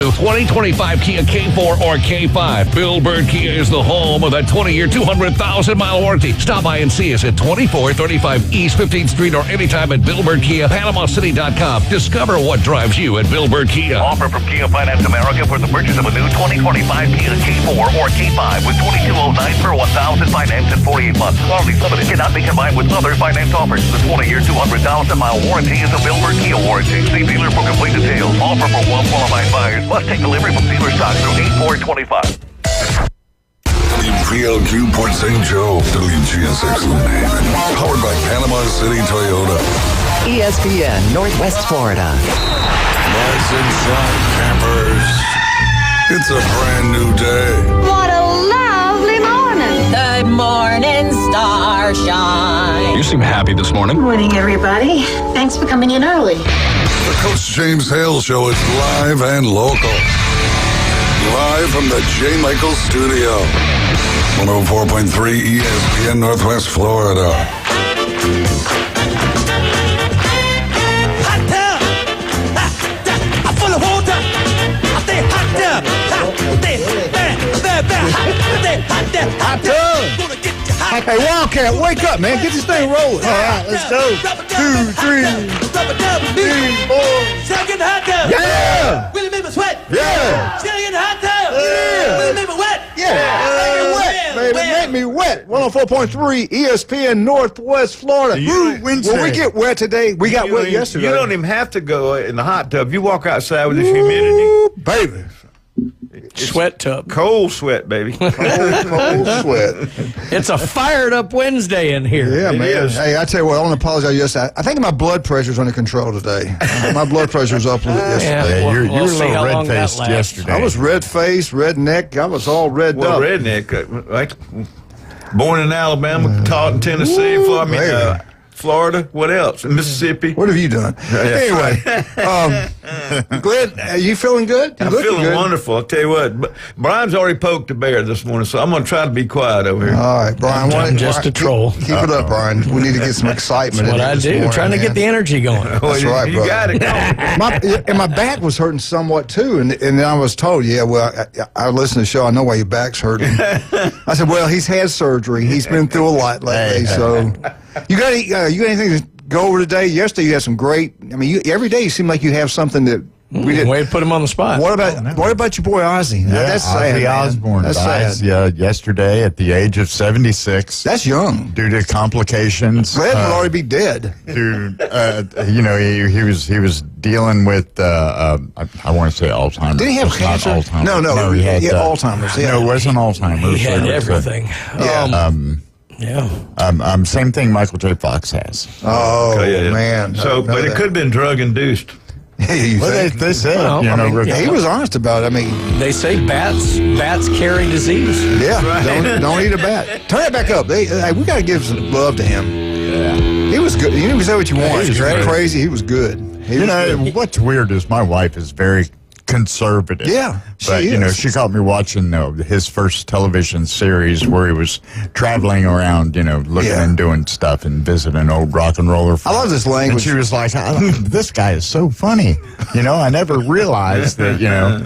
new 2025 Kia K4 or K5. Bill Bird Kia is the home of that 20-year, 200,000-mile warranty. Stop by and see us at 2435 East 15th Street or anytime at Bill Bird Kia, PanamaCity.com. Discover what drives you at Bill Bird Kia. Offer from Kia Finance America for the purchase of a new 2025 Kia K4 or K5 with $2,209 per $1,000 financed in 48 months. Quality limited cannot be combined with other finance offers. The 20-year, 200,000-mile warranty is a Bill Bird Kia warranty. See dealer for complete details. Offer for well-qualified buyers. Must take delivery from dealer stock through 8/4/25. WPLQ Port St. Joe, WGSX Lumen. Powered by Panama City Toyota. ESPN, Northwest Florida. Rise and shine, campers. It's a brand new day. What a lovely morning. Good morning, starshine. You seem happy this morning. Good morning, everybody. Thanks for coming in early. The Coach James Hale Show is live and local. Live from the J. Michael Studio. 104.3 ESPN Northwest Florida. Hot tub! I'm full of water! I say hot tub! Hot tub! Hey, Wildcat, wake up, man. Get this thing rolling. All right, let's go. 2, 3, 4. Still getting hot tub! Yeah! Really make me sweat! Yeah! Still getting hot tub! Yeah! Really make me wet! Yeah! Make me wet, baby. Make me wet. 104.3 ESPN Northwest Florida. Will we get wet today? We got wet yesterday. You don't even have to go in the hot tub. You walk outside with this humidity. Baby. Sweat tub. Cold sweat, baby. Cold sweat. It's a fired up Wednesday in here. Yeah, It man. is. Hey, I tell you what, I want to apologize yesterday. I think my blood pressure's under control today. My blood pressure's up a little bit yesterday. Yeah, you were a see how little long that red-faced lasts. yesterday. I was red-faced, red neck. I was all red Well, up. redneck. Like, born in Alabama, taught in Tennessee, Florida. What else? Mississippi. What have you done? Anyway, Glenn, are you feeling good? I'm feeling wonderful. I'll tell you what. Brian's already poked the bear this morning, so I'm going to try to be quiet over here. All right, Brian. I'm just a troll. Keep it up, Brian. We need to get some excitement. That's what in I this do. morning, Trying to man. get the energy going. That's right, you brother. got it. And my back was hurting somewhat too, and then I was told, yeah, well, I listened to the show. I know why your back's hurting. I said, well, he's had surgery. He's been through a lot lately, so you got anything to go over today? Yesterday you had some great. I mean, every day you seem like you have something that we did. Way to put him on the spot. What about your boy Ozzy? Yeah, That's sad, Ozzy man. Osbourne That's died sad. yesterday at the age of 76. That's young. Due to complications. Glad would already be dead. He was dealing with I want to say Alzheimer's. Did he have It's not cancer? Alzheimer's. No, he had Alzheimer's. Yeah. No, it wasn't Alzheimer's. He had It was, everything. Yeah. Same thing Michael J. Fox has. Oh, Yeah. man. So, but it could have been drug induced. You Well, think? they said, Well, you I know, mean, Yeah, he was honest about it. I mean, They say bats carry disease. yeah, right. don't eat a bat. Turn it back up. We got to give some love to him. Yeah. He was good. You know, he said what you want. he was He was great. crazy. He was good. You know, what's weird is my wife is very conservative. Yeah, But, she you know, is. she caught me watching his first television series where he was traveling around, you know, looking Yeah. and doing stuff and visiting old rock and roller. I love this language. And she was like, this guy is so funny. You know, I never realized that, you know,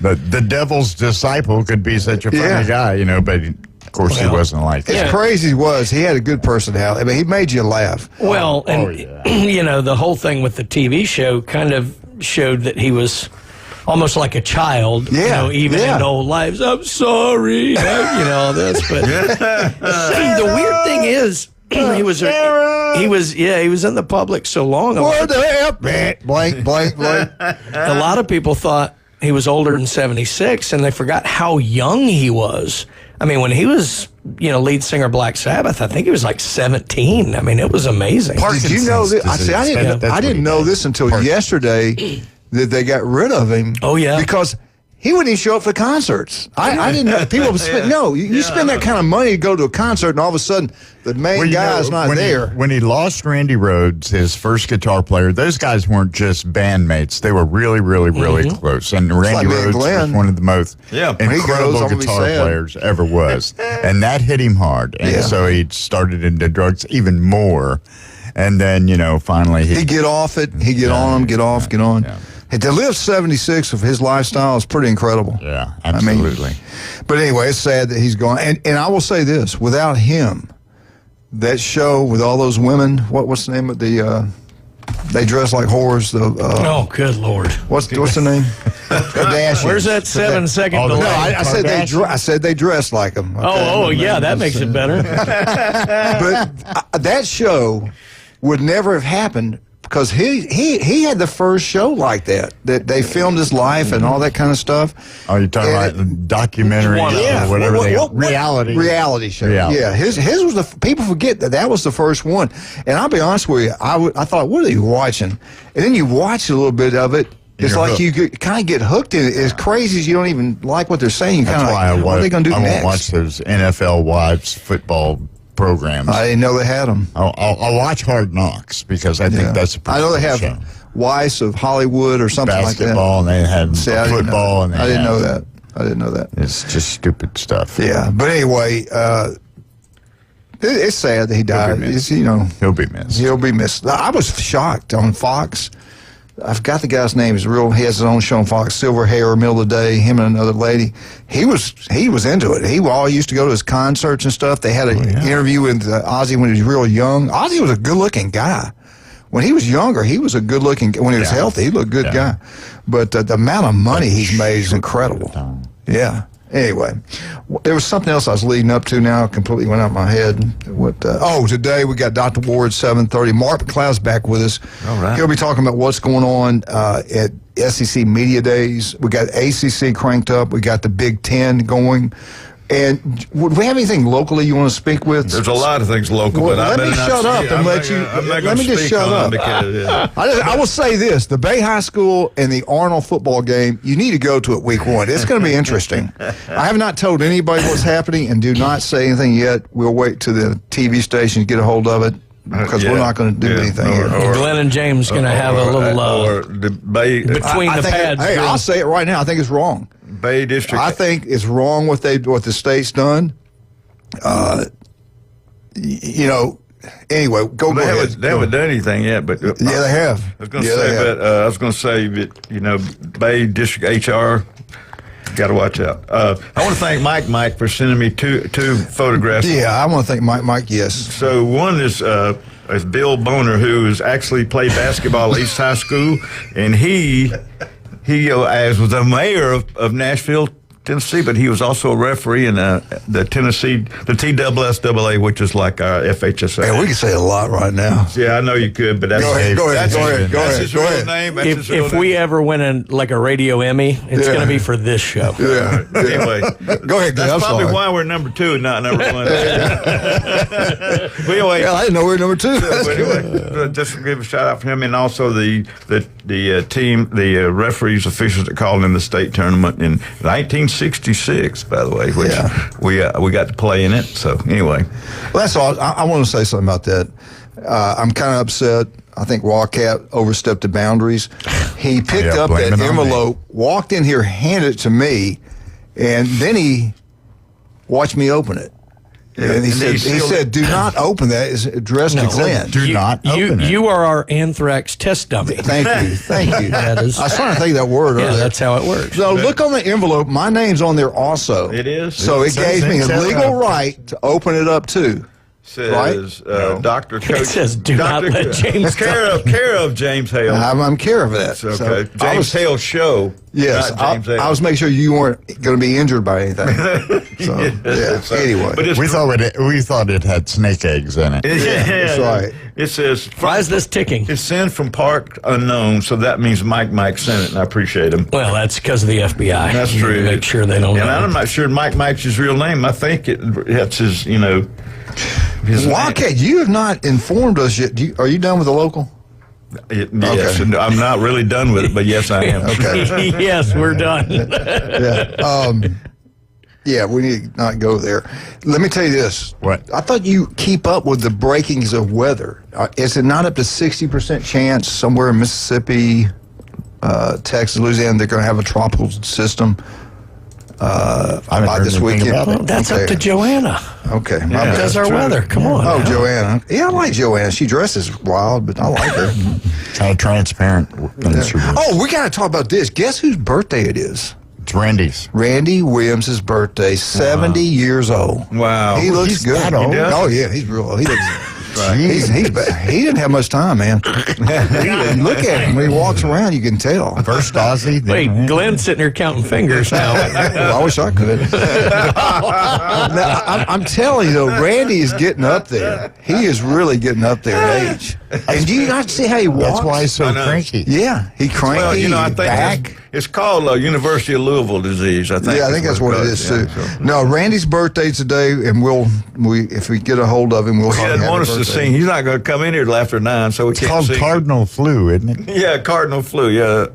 the devil's disciple could be such a funny Yeah. guy, you know, but of course he wasn't like that. As crazy as he was, he had a good personality. I mean, he made you laugh. Well, and yeah. you know, the whole thing with the TV show kind of showed that he was almost like a child. You Yeah, know, even yeah. in old lives. I'm sorry, you know all this. But the weird thing is, he was in the public so long. What the hell? Blank, blank, blank. A lot of people thought he was older than 76, and they forgot how young he was. I mean, when he was, you know, lead singer of Black Sabbath, I think he was like 17. I mean, it was amazing. Did you know this? I didn't know this until yesterday that they got rid of him. Oh, yeah. Because he wouldn't even show up for concerts. I didn't know. People spend, you spend that kind of money to go to a concert, and all of a sudden the main guy's not there. When he lost Randy Rhoads, his first guitar player, those guys weren't just bandmates. They were really, really, really close. And Randy like me and Rhoads Glenn. was one of the most When he goes, incredible I'm gonna be guitar sad. players ever was. And that hit him hard. And so he started into drugs even more. And then, you know, finally He'd get off it. He'd get on them, get off, get on. Yeah. To live 76 of his lifestyle is pretty incredible. Yeah, absolutely. But anyway, it's sad that he's gone. And I will say this, without him, that show with all those women, what's the name of the, they dress like whores. Oh, good Lord. What's the name? Where's that 7-second delay? No, I said they dress like them. Okay? Oh, yeah, that makes it better. But that show would never have happened because he had the first show like that they filmed his life and all that kind of stuff. Oh, you're talking about the documentary or whatever reality show. Yeah, his was people forget that was the first one. And I'll be honest with you, I thought, what are you watching? And then you watch a little bit of it. It's You're like hooked. you kind of get hooked in it. As crazy as you don't even like what they're saying. That's why what are they going to do next? I won't watch those NFL wives football programs. I didn't know they had them. I'll watch Hard Knocks because I think that's a pretty I know they have show. Wives of Hollywood or something Basketball, like that. and they had football. And I didn't know that. I didn't know that. It's just stupid stuff. Yeah, but anyway, it's sad that he died. He'll be missed. He'll be missed. I was shocked on Fox. I forgot the guy's name. He has his own show on Fox. Silver hair, middle of the day. Him and another lady. He was into it. He all used to go to his concerts and stuff. They had an interview with Ozzy when he was real young. Ozzy was a good-looking guy. When he was younger, he was a good-looking. When he was healthy, he looked a good guy. But the amount of money he's made is incredible. Yeah. Anyway, there was something else I was leading up to now. Completely went out of my head. Today we got Dr. Ward 7:30. Mark McLeod's back with us. All right. He'll be talking about what's going on at SEC Media Days. We got ACC cranked up. We got the Big Ten going. And would we have anything locally you want to speak with? There's a lot of things local, Well, but let me shut up and let you. Let me just shut up. I will say this: the Bay High School and the Arnold football game. You need to go to it week one. It's going to be interesting. I have not told anybody what's happening, and do not say anything yet. We'll wait till the TV station get a hold of it. Because we're not going to do anything here. Glenn and James going to have a little between the pads. Hey, I'll say it right now. I think it's wrong. Bay District. I think it's wrong what the state's done. Anyway, go ahead. They haven't done anything yet, but they have. I was going to say that Bay District HR. Got to watch out. I want to thank Mike for sending me two photographs. Yeah, I want to thank Mike. Yes. So one is Bill Boner, who has actually played basketball at East High School, and he was the mayor of Nashville, Tennessee, but he was also a referee in the TSSAA, which is like our FHSA. Yeah, we can say a lot right now. Yeah, I know you could, but that's go ahead. That's his real name. If we ever win a radio Emmy, it's going to be for this show. Yeah. Anyway, go ahead. That's probably why we're number 2 and not number 1. Anyway, I didn't know we were number 2. Anyway, just to give a shout out for him, and also the team, the referees, officials that called in the state tournament in 1966, by the way, which we got to play in it. So anyway, well, that's all. I want to say something about that. I'm kind of upset. I think Wildcat overstepped the boundaries. He picked up that envelope, walked in here, handed it to me, and then he watched me open it. Yeah. And he said, do not open that. It's addressed to Glenn. Do not open it. You are our anthrax test dummy. Thank you. That is, I was trying to think of that word earlier. Yeah, that's how it works. So look on the envelope. My name's on there also. It is? So it gave me a legal right to open it up too. Says Dr. Coach. It says do not let James care of James Hale. I'm care of that. Okay. So James Hale show. Yes, I was making sure you weren't going to be injured by anything. Anyway, but we thought it had snake eggs in it. That's right. It says, why is this ticking? It's sent from Park Unknown, so that means Mike sent it, and I appreciate him. Well, that's because of the FBI. That's true. Make sure they don't know. And I'm not sure Mike's his real name. I think that's his, Wildcat, you have not informed us yet. Are you done with the local? Yes, okay. I'm not really done with it, but yes, I am. Okay. Yes, we're done. We need to not go there. Let me tell you this. What? I thought you keep up with the breakings of weather. Is it not up to 60% chance somewhere in Mississippi, Texas, Louisiana, they're going to have a tropical system? by this weekend. Well, that's up to Joanna. Okay. My bad. Does our weather. Come on. Oh, now. Joanna. Yeah, I like Joanna. She dresses wild, but I like her. Kind of transparent. Oh, we got to talk about this. Guess whose birthday it is? It's Randy's. Randy Williams' birthday, 70 years old. Wow. He looks He's good. that old? Oh, yeah, he's real old. He looks he didn't have much time, man. Look at him. When he walks around, you can tell. First Ozzy. Wait, Glenn's sitting here counting fingers now. Well, I wish I could. Now, I'm telling you, though, Randy is getting up there. He is really getting up there in age. And do you not see how he walks? That's why he's so cranky. Yeah, he cranky. Well, you know, I think back. it's called University of Louisville disease. I think. Yeah, I think that's what it is too. So. No, Randy's birthday today, and if we get a hold of him, we'll. He doesn't want us to sing. He's not going to come in here till after 9, so we It's can't called sing. cardinal flu, isn't it? Yeah, cardinal flu. Yeah.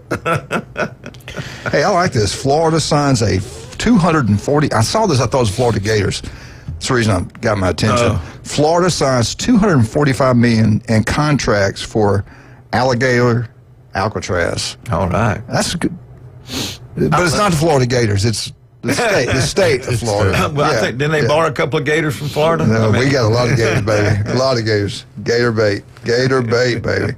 Hey, I like this. Florida signs a 240. I saw this. I thought it was Florida Gators. That's the reason it got my attention. Florida signs $245 million in contracts for alligator Alcatraz. All right. That's good. But it's not the Florida Gators. It's the state of Florida. Well, I think didn't they borrow a couple of gators from Florida? No, we got a lot of gators, baby. A lot of gators. Gator bait, baby.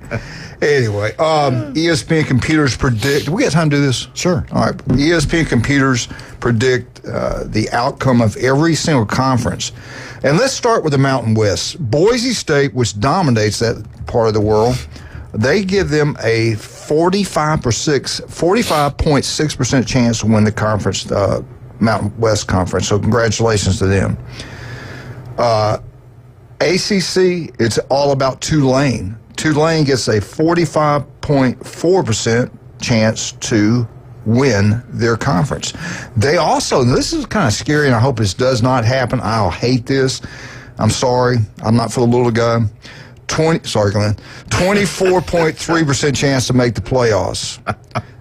Anyway, ESPN computers predict. We got time to do this? Sure. All right. ESPN computers predict the outcome of every single conference. And let's start with the Mountain West. Boise State, which dominates that part of the world, they give them a 45.6% chance to win the conference, Mountain West Conference. So congratulations to them. ACC, it's all about Tulane. Tulane gets a 45.4% chance to win their conference. They also, this is kind of scary, and I hope this does not happen. I'll hate this. I'm sorry. I'm not for the little guy. 24.3% chance to make the playoffs.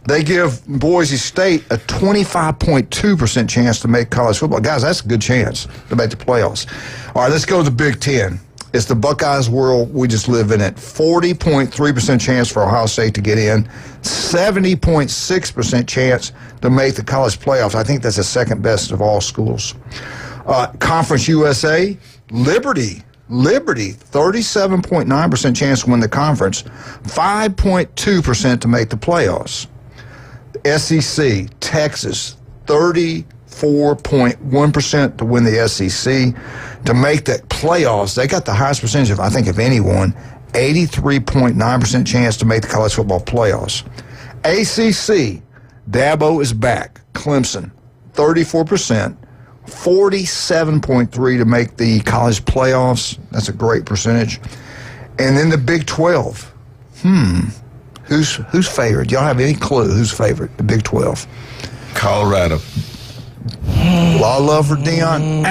They give Boise State a 25.2% chance to make college football. Guys, that's a good chance to make the playoffs. All right, let's go to the Big Ten. It's the Buckeyes world. We just live in it. 40.3% chance for Ohio State to get in. 70.6% chance to make the college playoffs. I think that's the second best of all schools. Conference USA, Liberty, 37.9% chance to win the conference, 5.2% to make the playoffs. SEC, Texas, 34.1% to win the SEC. To make the playoffs, they got the highest percentage of, I think, of anyone, 83.9% chance to make the college football playoffs. ACC, Dabo is back. Clemson, 34%. 47.3 to make the college playoffs. That's a great percentage. And then the Big 12. Who's favored? Y'all have any clue who's favored? The Big 12. Colorado. A lot of love for Deion.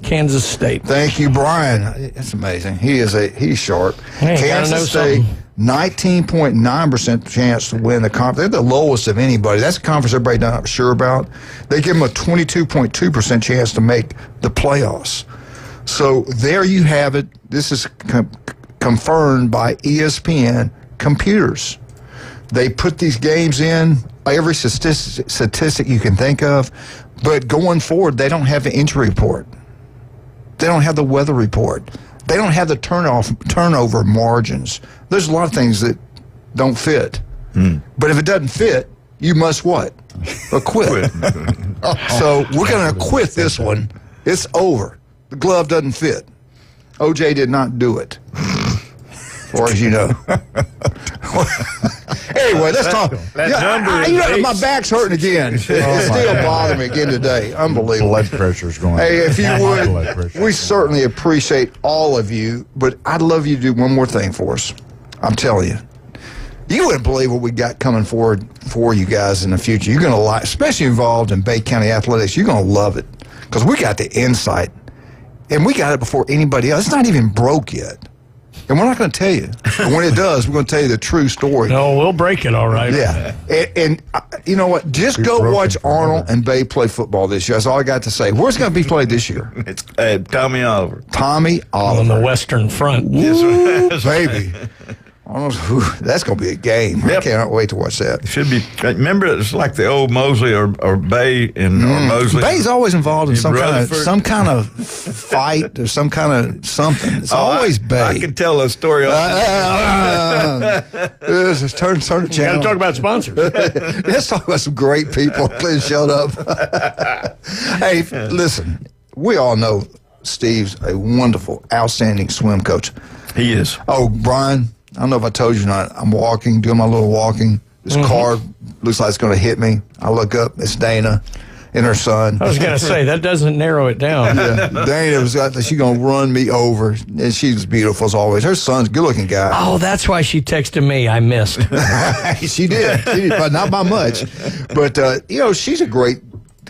Kansas State. Thank you, Brian. That's amazing. He's sharp. Hey, Kansas State, 19.9% chance to win the conference. They're the lowest of anybody. That's a conference everybody's not sure about. They give them a 22.2% chance to make the playoffs. So there you have it. This is confirmed by ESPN computers. They put these games in, every statistic you can think of, but going forward, they don't have the injury report. They don't have the weather report. They don't have the turnover margins. There's a lot of things that don't fit. But if it doesn't fit, you must what? Acquit. So we're going to acquit this one. It's over. The glove doesn't fit. OJ did not do it. Or as you know. Anyway, let's talk. My back's hurting again. It's still bothering me again today. Unbelievable. Blood pressure's going. Hey, if you would, we certainly appreciate all of you, but I'd love you to do one more thing for us. I'm telling you. You wouldn't believe what we got coming forward for you guys in the future. You're going to like, especially involved in Bay County athletics, you're going to love it because we got the insight, and we got it before anybody else. It's not even broke yet. And we're not going to tell you. But when it does, we're going to tell you the true story. No, we'll break it all right. Yeah. And you know what? Just go watch Arnold and Bay play football this year. That's all I got to say. Where's it going to be played this year? It's Tommy Oliver. Tommy Oliver. On the Western Front. Woo, baby. That's going to be a game. I can't wait to watch that. It should be. Remember, it's like the old Mosley or Bay or Mosley. Bay's always involved in some kind of fight or some kind of something. It's always Bay. I can tell a story. Just turn the channel. Got to talk about sponsors. Let's talk about some great people. Please shut up. Hey, listen. We all know Steve's a wonderful, outstanding swim coach. He is. Oh, Brian. I don't know if I told you or not. I'm doing my little walking. This car looks like it's going to hit me. I look up. It's Dana and her son. I was going to say, that doesn't narrow it down. Yeah, Dana she's going to run me over. And she's beautiful as always. Her son's a good-looking guy. Oh, that's why she texted me. I missed. She did, but not by much. But, she's a great,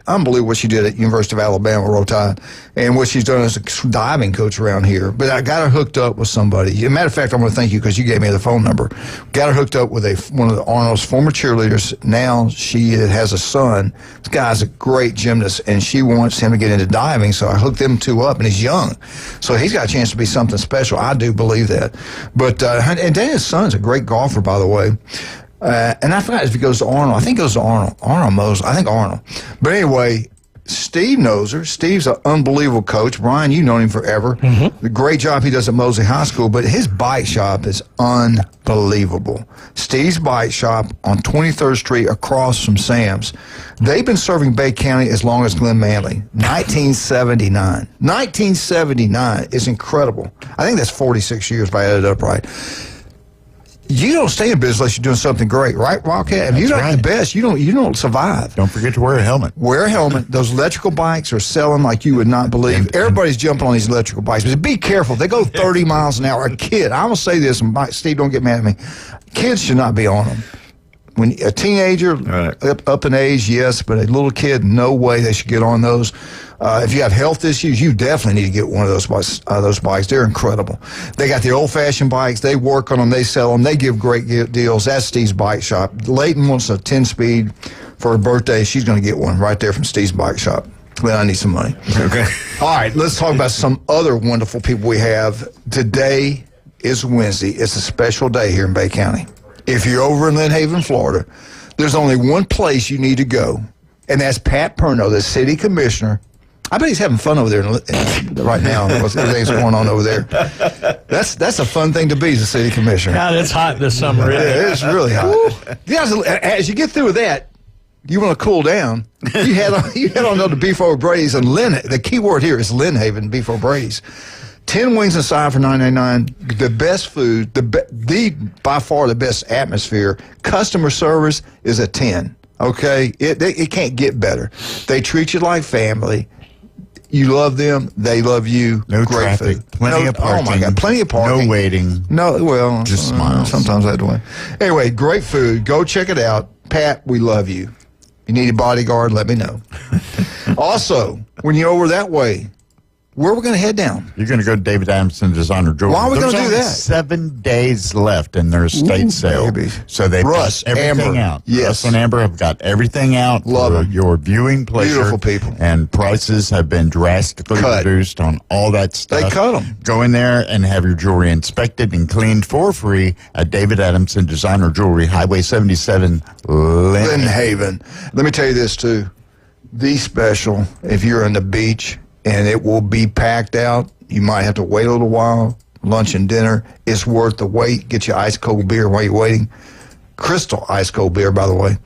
unbelievable what she did at University of Alabama, Roll Tide, and what she's done as a diving coach around here. But I got her hooked up with somebody. As a matter of fact, I want to thank you because you gave me the phone number. Got her hooked up with one of the Arnold's former cheerleaders. Now she has a son. This guy's a great gymnast, and she wants him to get into diving, so I hooked them two up, and he's young. So he's got a chance to be something special. I do believe that. But and Dana's son's a great golfer, by the way. And I forgot if he goes to Arnold. I think he goes to Arnold. Arnold Mosley. I think Arnold. But anyway, Steve knows her. Steve's an unbelievable coach. Brian, you've known him forever. The great job he does at Mosley High School, but his bike shop is unbelievable. Steve's Bike Shop on 23rd Street across from Sam's. They've been serving Bay County as long as Glen Manley. 1979. 1979 is incredible. I think that's 46 years if I added it up right. You don't stay in business unless you're doing something great, right, Wildcat? If you're not the best, you don't survive. Don't forget to wear a helmet. Wear a helmet. Those electrical bikes are selling like you would not believe. Everybody's jumping on these electrical bikes. But be careful. They go 30 miles an hour. A kid, I'm going to say this, and Steve, don't get mad at me. Kids should not be on them. When a teenager, up in age, yes, but a little kid, no way they should get on those. If you have health issues, you definitely need to get one of those bikes. They're incredible. They got the old-fashioned bikes. They work on them. They sell them. They give great deals. That's Steve's Bike Shop. Layton wants a 10-speed for her birthday. She's going to get one right there from Steve's Bike Shop. Well, I need some money. Okay. All right, let's talk about some other wonderful people we have. Today is Wednesday. It's a special day here in Bay County. If you're over in Lynn Haven, Florida, there's only one place you need to go, and that's Pat Perno, the city commissioner. I bet he's having fun over there right now. Everything's going on over there. That's a fun thing to be as a city commissioner. God, it's hot this summer. Yeah, it's really hot. As you get through with that, you want to cool down. You head on to Beef O'Brady's and Lynn. The key word here is Lynn Haven Beef O'Brady's. 10 wings inside for $9.99. The best food, by far the best atmosphere. Customer service is a 10. Okay, it can't get better. They treat you like family. You love them. They love you. No great traffic. Food. Plenty of parking. Oh my God, plenty of parking. No waiting. No, well, just smiles. Sometimes I have to wait. Anyway, great food. Go check it out. Pat, we love you. You need a bodyguard? Let me know. Also, when you're over that way, where are we going to head down? You're going to go to David Adamson Designer Jewelry. Why are we going to do that? 7 days left in their estate sale. Baby. So they've Russ, got everything Amber. out. Yes. Russ and Amber have got everything out Love for it. your viewing pleasure. Beautiful people. And prices have been drastically reduced on all that stuff. They cut them. Go in there and have your jewelry inspected and cleaned for free at David Adamson Designer Jewelry, Highway 77, Lynn Haven. Let me tell you this, too. The special, if you're on the beach, and it will be packed out. You might have to wait a little while, lunch and dinner. It's worth the wait. Get you ice cold beer while you're waiting. Crystal ice cold beer, by the way.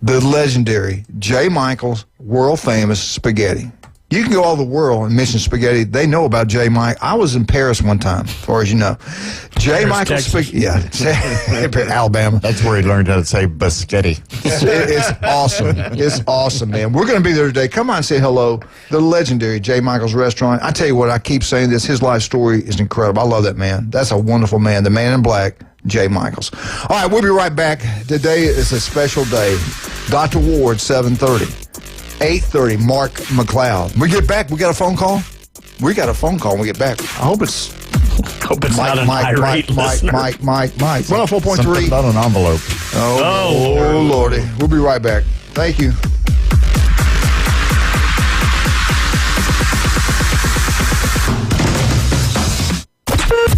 The legendary J. Michael's world famous spaghetti. You can go all the world and mention spaghetti. They know about J. Mike. I was in Paris one time, as far as you know. J. Michael's spaghetti. Yeah, Alabama. That's where he learned how to say biscotti. It's awesome. It's awesome, man. We're going to be there today. Come on and say hello. The legendary J. Michael's restaurant. I tell you what, I keep saying this. His life story is incredible. I love that man. That's a wonderful man. The man in black, J. Michael's. All right, we'll be right back. Today is a special day. Dr. Ward, 7:30. 8:30, Mark McLeod. We get back, we got a phone call? We got a phone call when we get back. I hope it's not an irate listener. Mike. 104.3. Not an envelope. Oh, Lordy. We'll be right back. Thank you.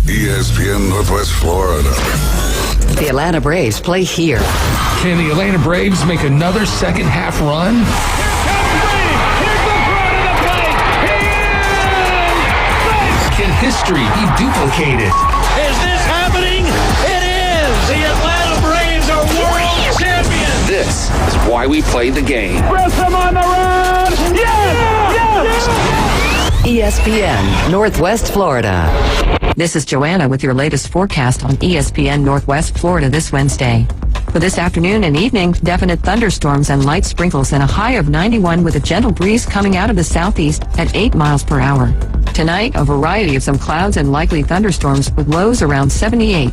ESPN ESPN Northwest Florida. The Atlanta Braves play here. Can the Atlanta Braves make another second half run? Can history be duplicated? Is this happening? It is! The Atlanta Braves are world champions! This is why we play the game. Grissom on the run! Yes! Yes! ESPN Northwest Florida. This is Joanna with your latest forecast on ESPN Northwest Florida this Wednesday. For this afternoon and evening, definite thunderstorms and light sprinkles and a high of 91 with a gentle breeze coming out of the southeast at 8 miles per hour. Tonight, a variety of some clouds and likely thunderstorms with lows around 78.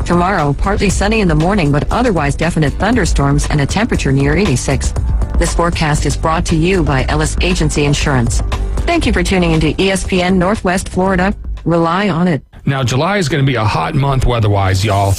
Tomorrow, partly sunny in the morning, but otherwise definite thunderstorms and a temperature near 86. This forecast is brought to you by Ellis Agency Insurance. Thank you for tuning into ESPN Northwest Florida. Rely on it. Now, July is going to be a hot month weather-wise, y'all.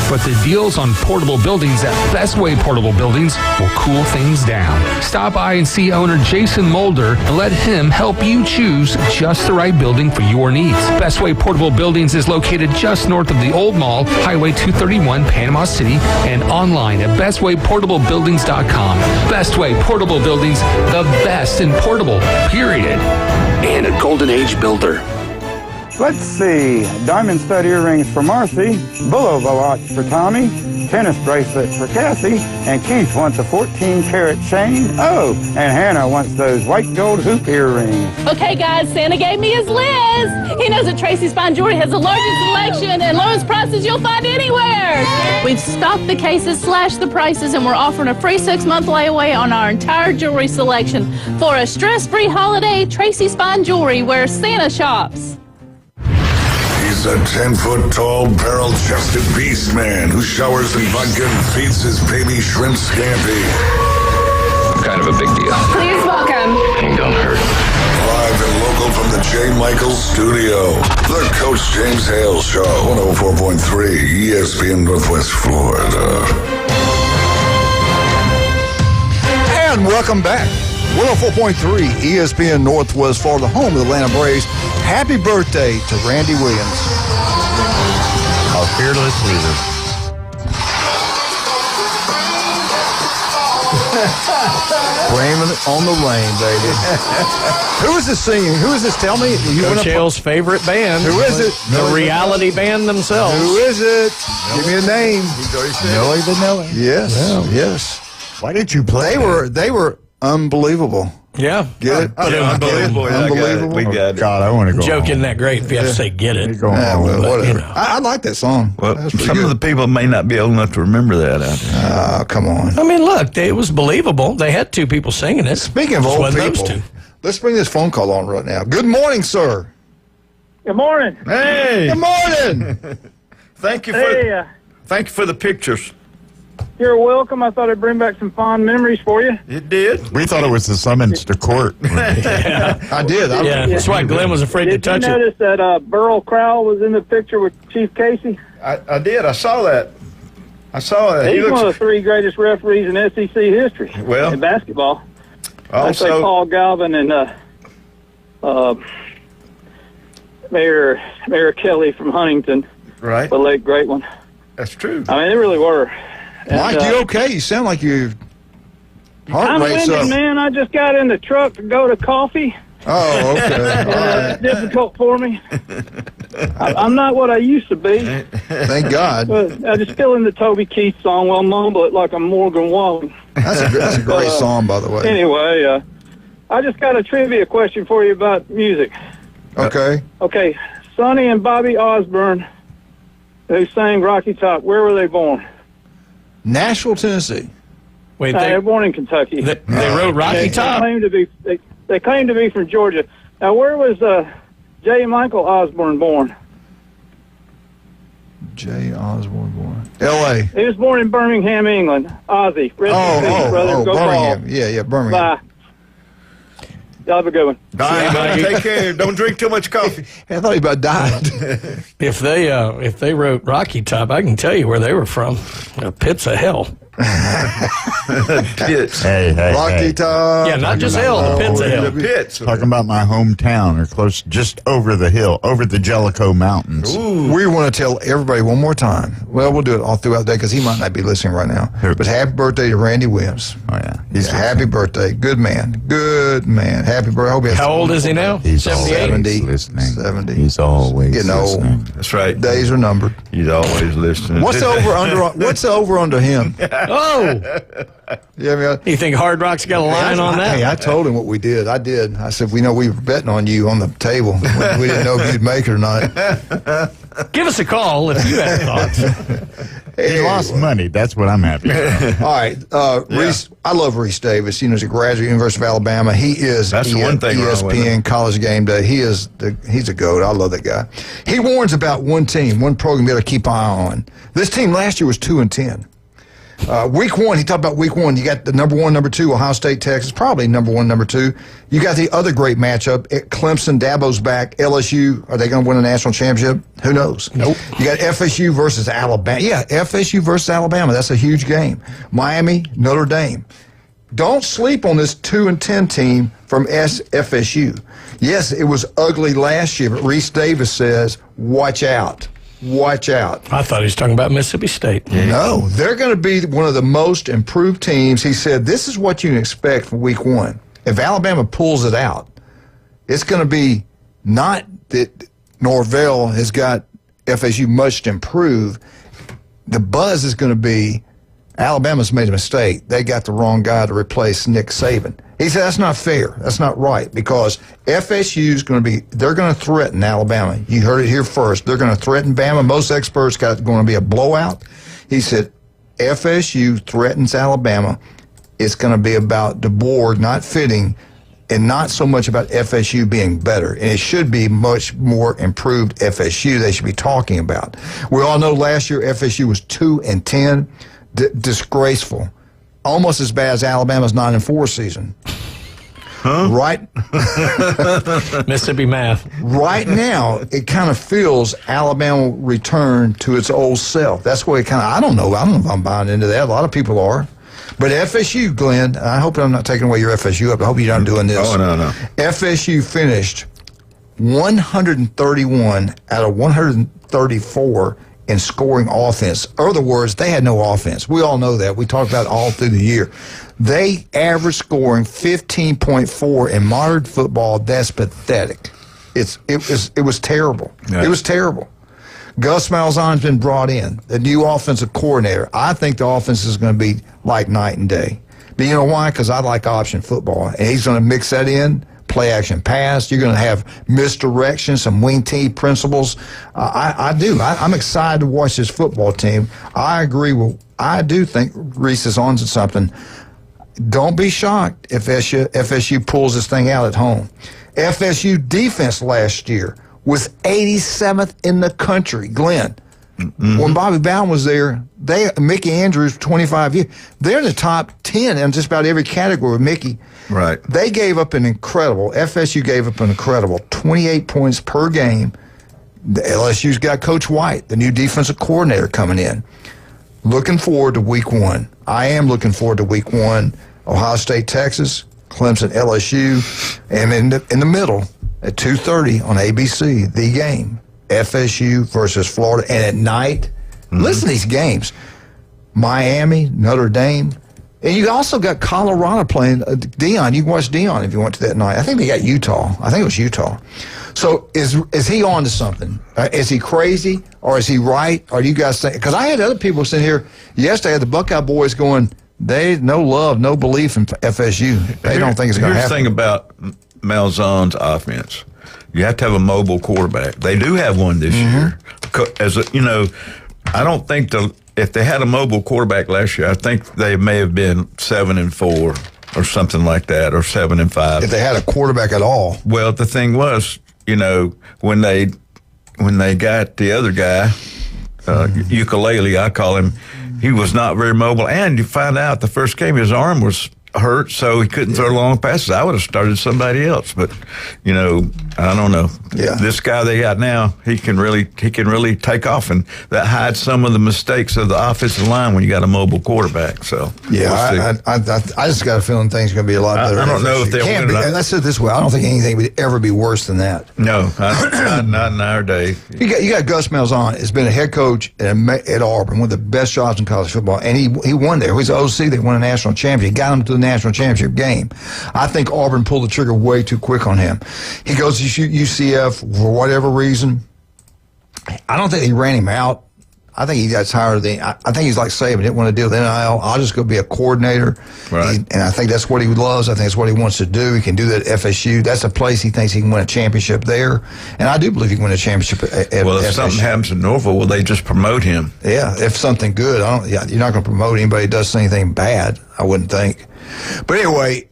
But the deals on portable buildings at Best Way Portable Buildings will cool things down. Stop by and see owner Jason Mulder and let him help you choose just the right building for your needs. Best Way Portable Buildings is located just north of the Old Mall, Highway 231, Panama City, and online at bestwayportablebuildings.com. Best Way Portable Buildings, the best in portable, period. And a Golden Age builder. Let's see. Diamond stud earrings for Marcy, Bulova watch for Tommy, tennis bracelet for Cassie, and Keith wants a 14-karat chain. Oh, and Hannah wants those white gold hoop earrings. Okay, guys, Santa gave me his list. He knows that Tracy's Fine Jewelry has the largest selection and lowest prices you'll find anywhere. We've stopped the cases, slashed the prices, and we're offering a free 6-month layaway on our entire jewelry selection. For a stress-free holiday, Tracy's Fine Jewelry, where Santa shops. He's a 10-foot-tall, barrel-chested beast man who showers in vodka and feeds his baby shrimp scampi. Kind of a big deal. Please welcome. Ain't gonna hurt. Live and local from the J. Michaels studio, the Coach James Hale Show, 104.3 ESPN Northwest Florida. And welcome back. 104.3 ESPN Northwest Florida, home of the Atlanta Braves. Happy birthday to Randy Williams. Our fearless leader. Blame it on the rain, baby. Who is this singing? Who is this? Tell me. Coach Hale's favorite band. Who is it? The reality band themselves. Who is it? Give me a name. Millie Vanilli. Yes. Yeah. Yes. Why did you play? They were unbelievable. Yeah. Get it? Unbelievable. Unbelievable. We got it. God, I want to go Joke home. isn't that great if you have to say get it. Well, whatever. You know. I like that song. Well, That's pretty some good. of the people may not be old enough to remember that out there. Oh, come on. I mean, look, it was believable. They had two people singing it. Speaking of Just old wasn't people, those two. let's bring this phone call on right now. Good morning, sir. Good morning. Hey! Good morning. Thank you for the pictures. You're welcome. I thought I'd bring back some fond memories for you. It did. We thought it was the summons to court. I did. Yeah, that's why Glenn was afraid to touch Did you it. notice that Burl Crowell was in the picture with Chief Casey? I did. I saw that. He He's one of the 3 greatest referees in SEC history Well, in basketball. also, I say Paul Galvin and Mayor Kelly from Huntington. right. The late great one. That's true. I mean, they really were. Mike, you okay? You sound like your heart I'm rate's winded, up. man. I just got in the truck to go to coffee. Oh, okay. All right. It's difficult for me. I'm not what I used to be. Thank God. But I just fill in the Toby Keith song. Well, mumble it like I'm Morgan Wallen. That's a great song, by the way. Anyway, I just got a trivia question for you about music. Okay. Okay, Sonny and Bobby Osborne, who sang Rocky Top, where were they born? Nashville, Tennessee. Wait, They were born in Kentucky. they wrote Rocky Top? They claim to be from Georgia. Now, where was J. Michael Osborne born? J. Osborne born. L.A. He was born in Birmingham, England. Ozzy. Rest in peace, brother. Go Birmingham. Ball. Yeah, Birmingham. Bye. Y'all have a good one. Take care. Don't drink too much coffee. I thought he about died. If they wrote Rocky Top, I can tell you where they were from. Pits of Hell. Pits. Hey. Rocky Top. Yeah, not just Hale, the Pits of Hale. The Pits. Talking about my hometown, or close, just over the hill, over the Jellicoe Mountains. Ooh. We want to tell everybody one more time. Well, we'll do it all throughout the day because he might not be listening right now. But happy birthday to Randy Williams. Oh, yeah. He's happy birthday. Good man. Good man. Happy birthday. I hope he has How old is he now? He's 78? 70. listening. 70. He's always Getting old. listening. That's right. Days are numbered. He's always listening. What's the over under him? Oh! Yeah, You think Hard Rock's got a line on that? Hey, I told him what we did. I did. I said, we know we were betting on you on the table. We didn't know if you'd make it or not. Give us a call if you have thoughts. He lost money. That's what I'm happy about. All right. Reese, I love Reese Davis. You know, he's a graduate of the University of Alabama. He is That's the one thing wrong with him. ESPN College Game Day. He's a goat. I love that guy. He warns about one team, one program you got to keep an eye on. This team last year was 2-10. Week one, he talked about week one. You got the number one, number two, Ohio State, Texas, probably number one, number two. You got the other great matchup, Clemson, Dabo's back, LSU. Are they going to win a national championship? Who knows? Nope. You got FSU versus Alabama. Yeah, FSU versus Alabama. That's a huge game. Miami, Notre Dame. Don't sleep on this 2-10 team from FSU. Yes, it was ugly last year, but Reese Davis says, watch out. Watch out. I thought he was talking about Mississippi State. No, they're going to be one of the most improved teams. He said, this is what you can expect from week one. If Alabama pulls it out, it's going to be not that Norvell has got FSU much to improve. The buzz is going to be Alabama's made a mistake. They got the wrong guy to replace Nick Saban. He said that's not fair. That's not right because FSU's going to be, they're going to threaten Alabama. You heard it here first. They're going to threaten Bama. Most experts got it going to be a blowout. He said FSU threatens Alabama. It's going to be about the board not fitting and not so much about FSU being better. And it should be much more improved FSU they should be talking about. We all know last year FSU was 2-10. Disgraceful. Almost as bad as Alabama's 9-4 season. Huh? Right? Mississippi math. Right now, it kind of feels Alabama return to its old self. That's what it kind of, I don't know if I'm buying into that. A lot of people are. But FSU, Glenn, I hope I'm not taking away your FSU up. I hope you're not doing this. Oh, no. FSU finished 131 out of 134 in scoring offense. In other words, they had no offense. We all know that. We talked about it all through the year. They averaged scoring 15.4 in modern football. That's pathetic. It was terrible. Yeah. It was terrible. Gus Malzahn's been brought in, the new offensive coordinator. I think the offense is going to be like night and day. But you know why? Because I like option football. And he's going to mix that in. Play action pass. You're going to have misdirection, some wing T principles. I do. I'm excited to watch this football team. I agree with. I do think Reese is on to something. Don't be shocked if FSU pulls this thing out at home. FSU defense last year was 87th in the country. Glenn, when Bobby Bowden was there, Mickey Andrews, 25 years, they're in the top 10 in just about every category with Mickey. Right. They gave up FSU gave up an incredible 28 points per game. The LSU's got Coach White, the new defensive coordinator, coming in. Looking forward to week one. I am looking forward to week one. Ohio State, Texas, Clemson, LSU, and in the middle at 2:30 on ABC, the game, FSU versus Florida. And at night, listen to these games. Miami, Notre Dame. And you also got Colorado playing Deion. You can watch Deion if you went to that night. I think they got Utah. I think it was Utah. So is he on to something? Is he crazy or is he right? Or do you guys think? Because I had other people sitting here yesterday, the Buckeye boys going, they no love, no belief in FSU. They don't think it's going to happen. Here's the thing about Malzahn's offense. You have to have a mobile quarterback. They do have one this year. I don't think if they had a mobile quarterback last year, I think they may have been 7-4 or something like that, or 7-5. If they had a quarterback at all. Well, the thing was, when they got the other guy, Ukulele, I call him, he was not very mobile. And you find out the first game, his arm was hurt, so he couldn't throw long passes. I would have started somebody else, but I don't know. Yeah. This guy they got now, he can really take off, and that hides some of the mistakes of the offensive line when you got a mobile quarterback. So yeah, I just got a feeling things are going to be a lot better. I don't know if they'll win. And let's say it this way: I don't think anything would ever be worse than that. No, not in our day. You got Gus Malzahn has been a head coach at Auburn, one of the best jobs in college football, and he won there. He was OC. They won a national championship. He got him to the national championship game. I think Auburn pulled the trigger way too quick on him. He goes to UCF for whatever reason. I don't think he ran him out. I think he got tired of I think he's like Saban, didn't want to deal with NIL. I'll just go be a coordinator. Right. And I think that's what he loves. I think that's what he wants to do. He can do that at FSU. That's a place he thinks he can win a championship there. And I do believe he can win a championship at Well, if FSU. something happens in Norfolk, will they just promote him? Yeah, if something good. You're not going to promote anybody who does anything bad, I wouldn't think. But anyway,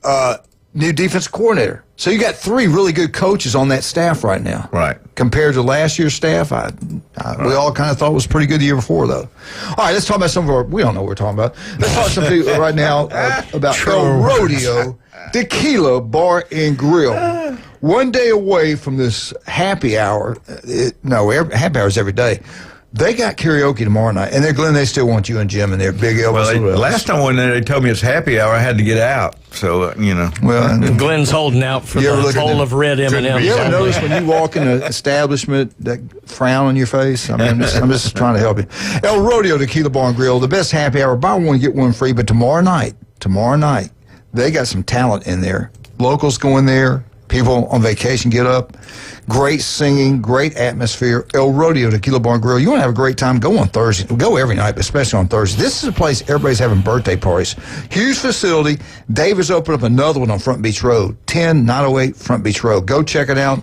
new defensive coordinator. So you got 3 really good coaches on that staff right now. Right. Compared to last year's staff, we all kind of thought it was pretty good the year before, though. All right, let's talk about some of our, we don't know what we're talking about. Let's talk something right now about El Rodeo Tequila Bar and Grill. One day away from this happy hour. Happy hours every day. They got karaoke tomorrow night, and Glenn, they still want you and Jim and their big Elvis. Well, last time when they told me it's happy hour, I had to get out. So Well, Glenn's holding out for the bowl of red M&Ms. You ever notice when you walk in an establishment that frown on your face? I mean, I'm just trying to help you. El Rodeo Tequila Bar and Grill, the best happy hour. Buy one, get one free. But tomorrow night, they got some talent in there. Locals go in there. People on vacation get up. Great singing, great atmosphere. El Rodeo Tequila Bar and Grill. You want to have a great time? Go on Thursday. Go every night, but especially on Thursday. This is a place everybody's having birthday parties. Huge facility. Davis opened up another one on Front Beach Road, 10908 Front Beach Road. Go check it out.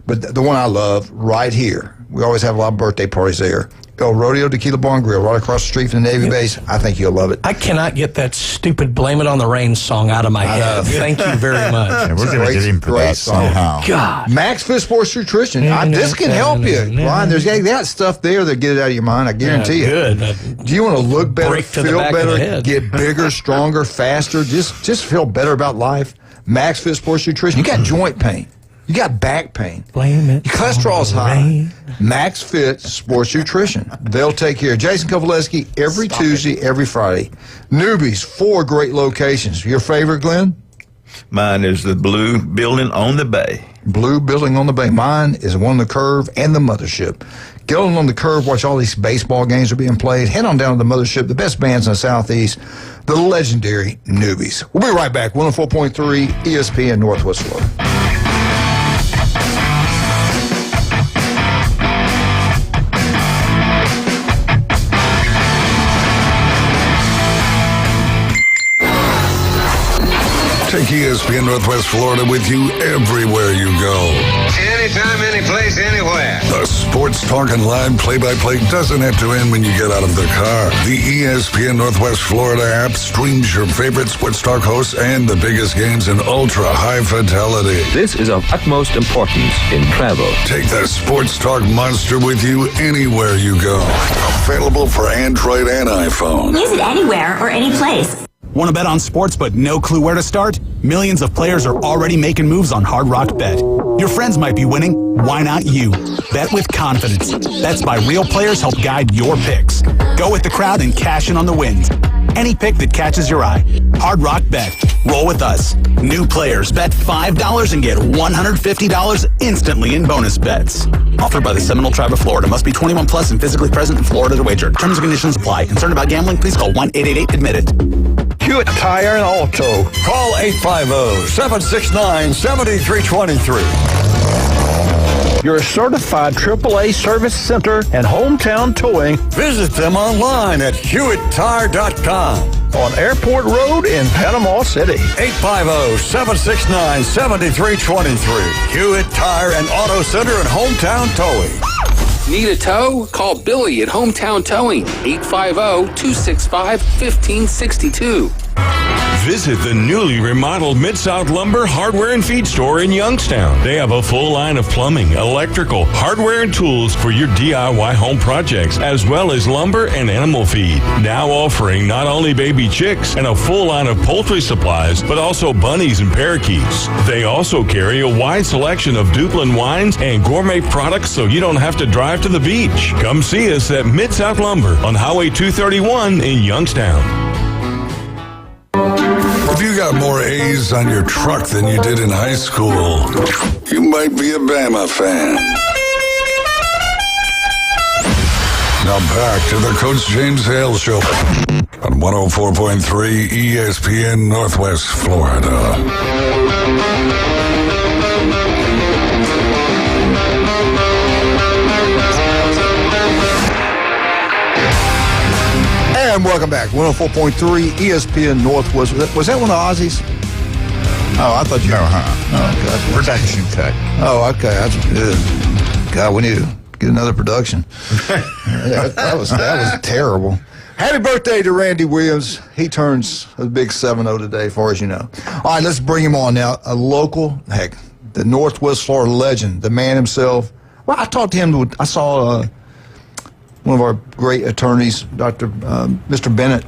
But the one I love, right here. We always have a lot of birthday parties there. El Rodeo Tequila Bar and Grill, right across the street from the Navy base. I think you'll love it. I cannot get that stupid "Blame It on the Rain" song out of my head. Thank you very much. Yeah, we're going to get him for that somehow. God. Max Fit Sports Nutrition. This can help you. Ryan, they got stuff there that get it out of your mind. I guarantee you. Good. Do you want to look better, Break to the feel back of the better, head. get bigger, stronger, faster, just feel better about life? Max Fit Sports Nutrition. You got joint pain. You got back pain. Blame it. Your cholesterol's high. Max Fit Sports Nutrition. They'll take care. Jason Kovaleski every Tuesday, every Friday. Newbies, 4 great locations. Your favorite, Glenn? Mine is the Blue Building on the Bay. Blue Building on the Bay. Mine is one on the Curve and the Mothership. Get on the Curve, watch all these baseball games are being played. Head on down to the Mothership, the best bands in the Southeast, the legendary Newbies. We'll be right back. 104.3 ESPN Northwest Florida. Take ESPN Northwest Florida with you everywhere you go. Anytime, anyplace, anywhere. The sports talk and live play-by-play doesn't have to end when you get out of the car. The ESPN Northwest Florida app streams your favorite sports talk hosts and the biggest games in ultra-high fidelity. This is of utmost importance in travel. Take the sports talk monster with you anywhere you go. Available for Android and iPhone. Use it anywhere or any place. Want to bet on sports but no clue where to start? Millions of players are already making moves on Hard Rock Bet. Your friends might be winning. Why not you? Bet with confidence. Bets by real players help guide your picks. Go with the crowd and cash in on the wins. Any pick that catches your eye. Hard Rock Bet. Roll with us. New players bet $5 and get $150 instantly in bonus bets. Offered by the Seminole Tribe of Florida. Must be 21 plus and physically present in Florida to wager. Terms and conditions apply. Concerned about gambling? Please call 1-888-ADMIT-IT. Hewitt Tire and Auto. Call 850-769-7323. Your certified AAA service center and hometown towing. Visit them online at HewittTire.com. On Airport Road in Panama City. 850-769-7323. Hewitt Tire and Auto Center and hometown towing. Need a tow? Call Billy at Hometown Towing, 850-265-1562. Visit the newly remodeled Mid-South Lumber Hardware and Feed Store in Youngstown. They have a full line of plumbing, electrical, hardware, and tools for your DIY home projects, as well as lumber and animal feed. Now offering not only baby chicks and a full line of poultry supplies, but also bunnies and parakeets. They also carry a wide selection of Duplin wines and gourmet products so you don't have to drive to the beach. Come see us at Mid-South Lumber on Highway 231 in Youngstown. If you got more A's on your truck than you did in high school, you might be a Bama fan. Now back to the Coach James Hale Show on 104.3 ESPN Northwest Florida. And welcome back. 104.3 ESPN Northwest. Was that one of Ozzy's? Oh, I thought you... No, Oh, God. Production cut. Oh, okay. That's good. God, we need to get another production. that was terrible. Happy birthday to Randy Williams. He turns a big 7-0 today, as far as you know. All right, let's bring him on now. A local, the Northwest Florida legend, the man himself. Well, I talked to him. I saw one of our great attorneys, Mr. Bennett,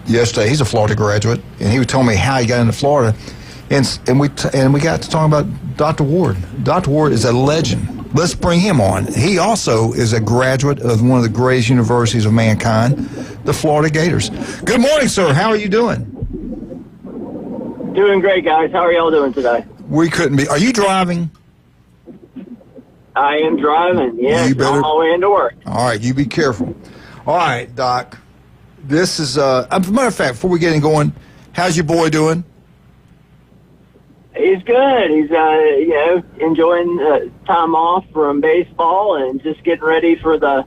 yesterday. He's a Florida graduate, and he was telling me how he got into Florida. And we got to talk about Dr. Ward. Dr. Ward is a legend. Let's bring him on. He also is a graduate of one of the greatest universities of mankind, the Florida Gators. Good morning, sir. How are you doing? Doing great, guys. How are y'all doing today? We couldn't be. Are you driving? I am driving, yes. On my way into work. All right, you be careful. All right, Doc. This is, as a matter of fact, before we get going, how's your boy doing? He's good. He's, enjoying time off from baseball and just getting ready for the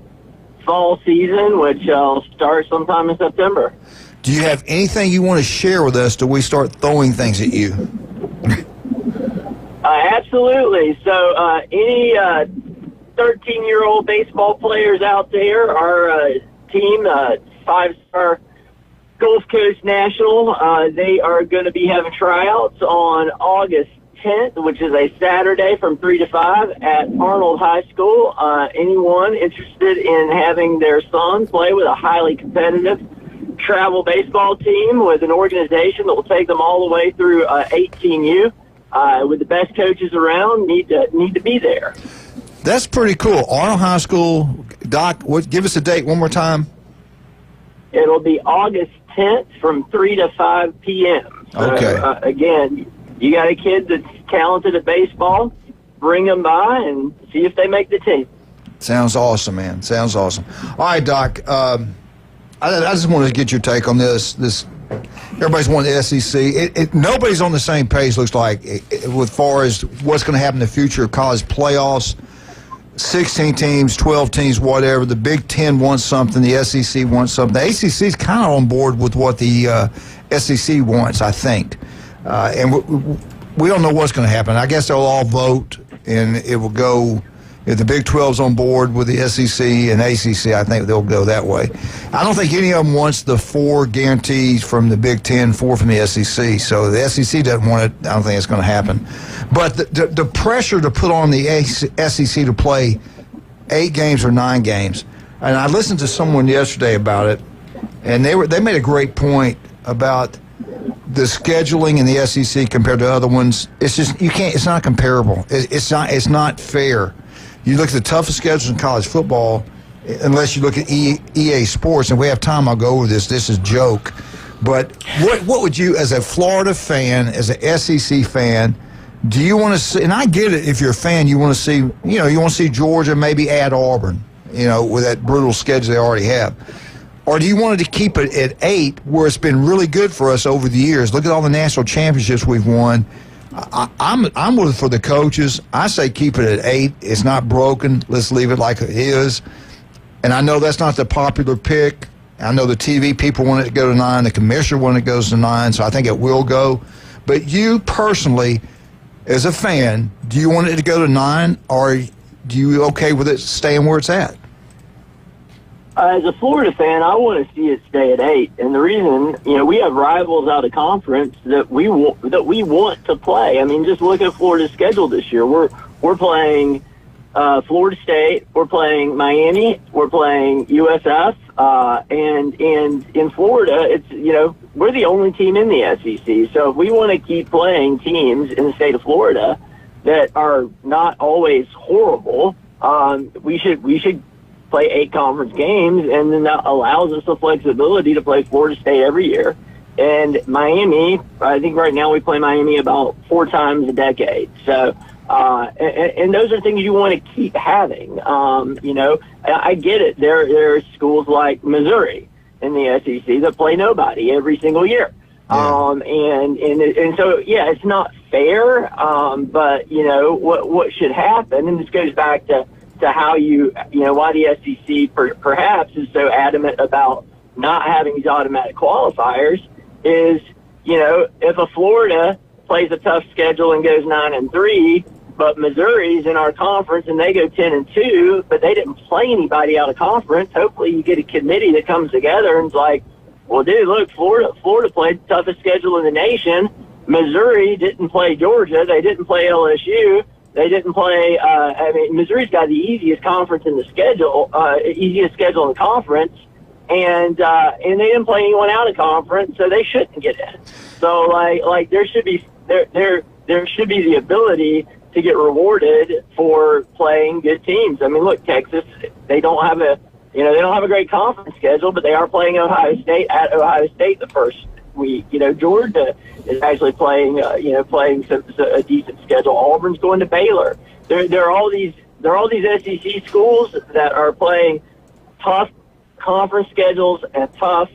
fall season, which will start sometime in September. Do you have anything you want to share with us till we start throwing things at you? Absolutely. So any 13-year-old baseball players out there, our team, 5-star Gulf Coast National, they are going to be having tryouts on August 10th, which is a Saturday from 3 to 5 at Arnold High School. Anyone interested in having their son play with a highly competitive travel baseball team with an organization that will take them all the way through 18U, with the best coaches around, need to be there. That's pretty cool. Arnold High School, Doc, give us a date one more time. It'll be August 10th from 3 to 5 p.m. So, okay. Again, you got a kid that's talented at baseball, bring them by and see if they make the team. Sounds awesome, man. Sounds awesome. All right, Doc, I just wanted to get your take on this. Everybody's wanting the SEC. Nobody's on the same page, looks like, as far as what's going to happen in the future of college playoffs. 16 teams, 12 teams, whatever. The Big Ten wants something. The SEC wants something. The ACC is kind of on board with what the SEC wants, I think. And we don't know what's going to happen. I guess they'll all vote, and it will go. If the Big 12's on board with the SEC and ACC, I think they'll go that way. I don't think any of them wants the 4 guarantees from the Big 10, 4 from the SEC. So the SEC doesn't want it. I don't think it's going to happen. But the pressure to put on the SEC to play 8 games or 9 games, and I listened to someone yesterday about it, and they made a great point about the scheduling in the SEC compared to other ones. It's just you can't. It's not comparable. It's not fair. You look at the toughest schedules in college football, unless you look at EA Sports, and we have time, I'll go over this. This is a joke. But what would you, as a Florida fan, as an SEC fan, do you want to see, and I get it, if you're a fan, you want to see, you want to see Georgia maybe add Auburn, with that brutal schedule they already have. Or do you want to keep it at 8, where it's been really good for us over the years? Look at all the national championships we've won. I'm with for the coaches. I say keep it at 8. It's not broken. Let's leave it like it is. And I know that's not the popular pick. I know the TV people want it to go to 9. The commissioner wanted it goes to 9, so I think it will go. But you personally, as a fan, do you want it to go to 9, or do you okay with it staying where it's at? As a Florida fan, I want to see it stay at 8, and the reason, we have rivals out of conference that we want to play. I mean, just look at Florida's schedule this year. We're playing Florida State, we're playing Miami, we're playing USF, and in Florida, it's we're the only team in the SEC. So if we want to keep playing teams in the state of Florida that are not always horrible, we should play 8 conference games, and then that allows us the flexibility to play Florida State every year. And Miami, I think right now we play Miami about 4 times a decade. So, and those are things you want to keep having. I get it. There are schools like Missouri in the SEC that play nobody every single year. Yeah. And so, yeah, it's not fair. But what should happen, and this goes back to how why the SEC perhaps is so adamant about not having these automatic qualifiers is, if a Florida plays a tough schedule and goes 9-3, but Missouri's in our conference and they go 10-2, but they didn't play anybody out of conference, hopefully you get a committee that comes together and's like, well, dude, look, Florida played the toughest schedule in the nation. Missouri didn't play Georgia. They didn't play LSU. They didn't play. Missouri's got the easiest conference in the schedule, easiest schedule in the conference, and they didn't play anyone out of conference, so they shouldn't get in. So like there should be the ability to get rewarded for playing good teams. I mean, look, Texas, they don't have a great conference schedule, but they are playing Ohio State at Ohio State the first week. Georgia is actually playing a decent schedule. Auburn's going to Baylor. There are all these SEC schools that are playing tough conference schedules and tough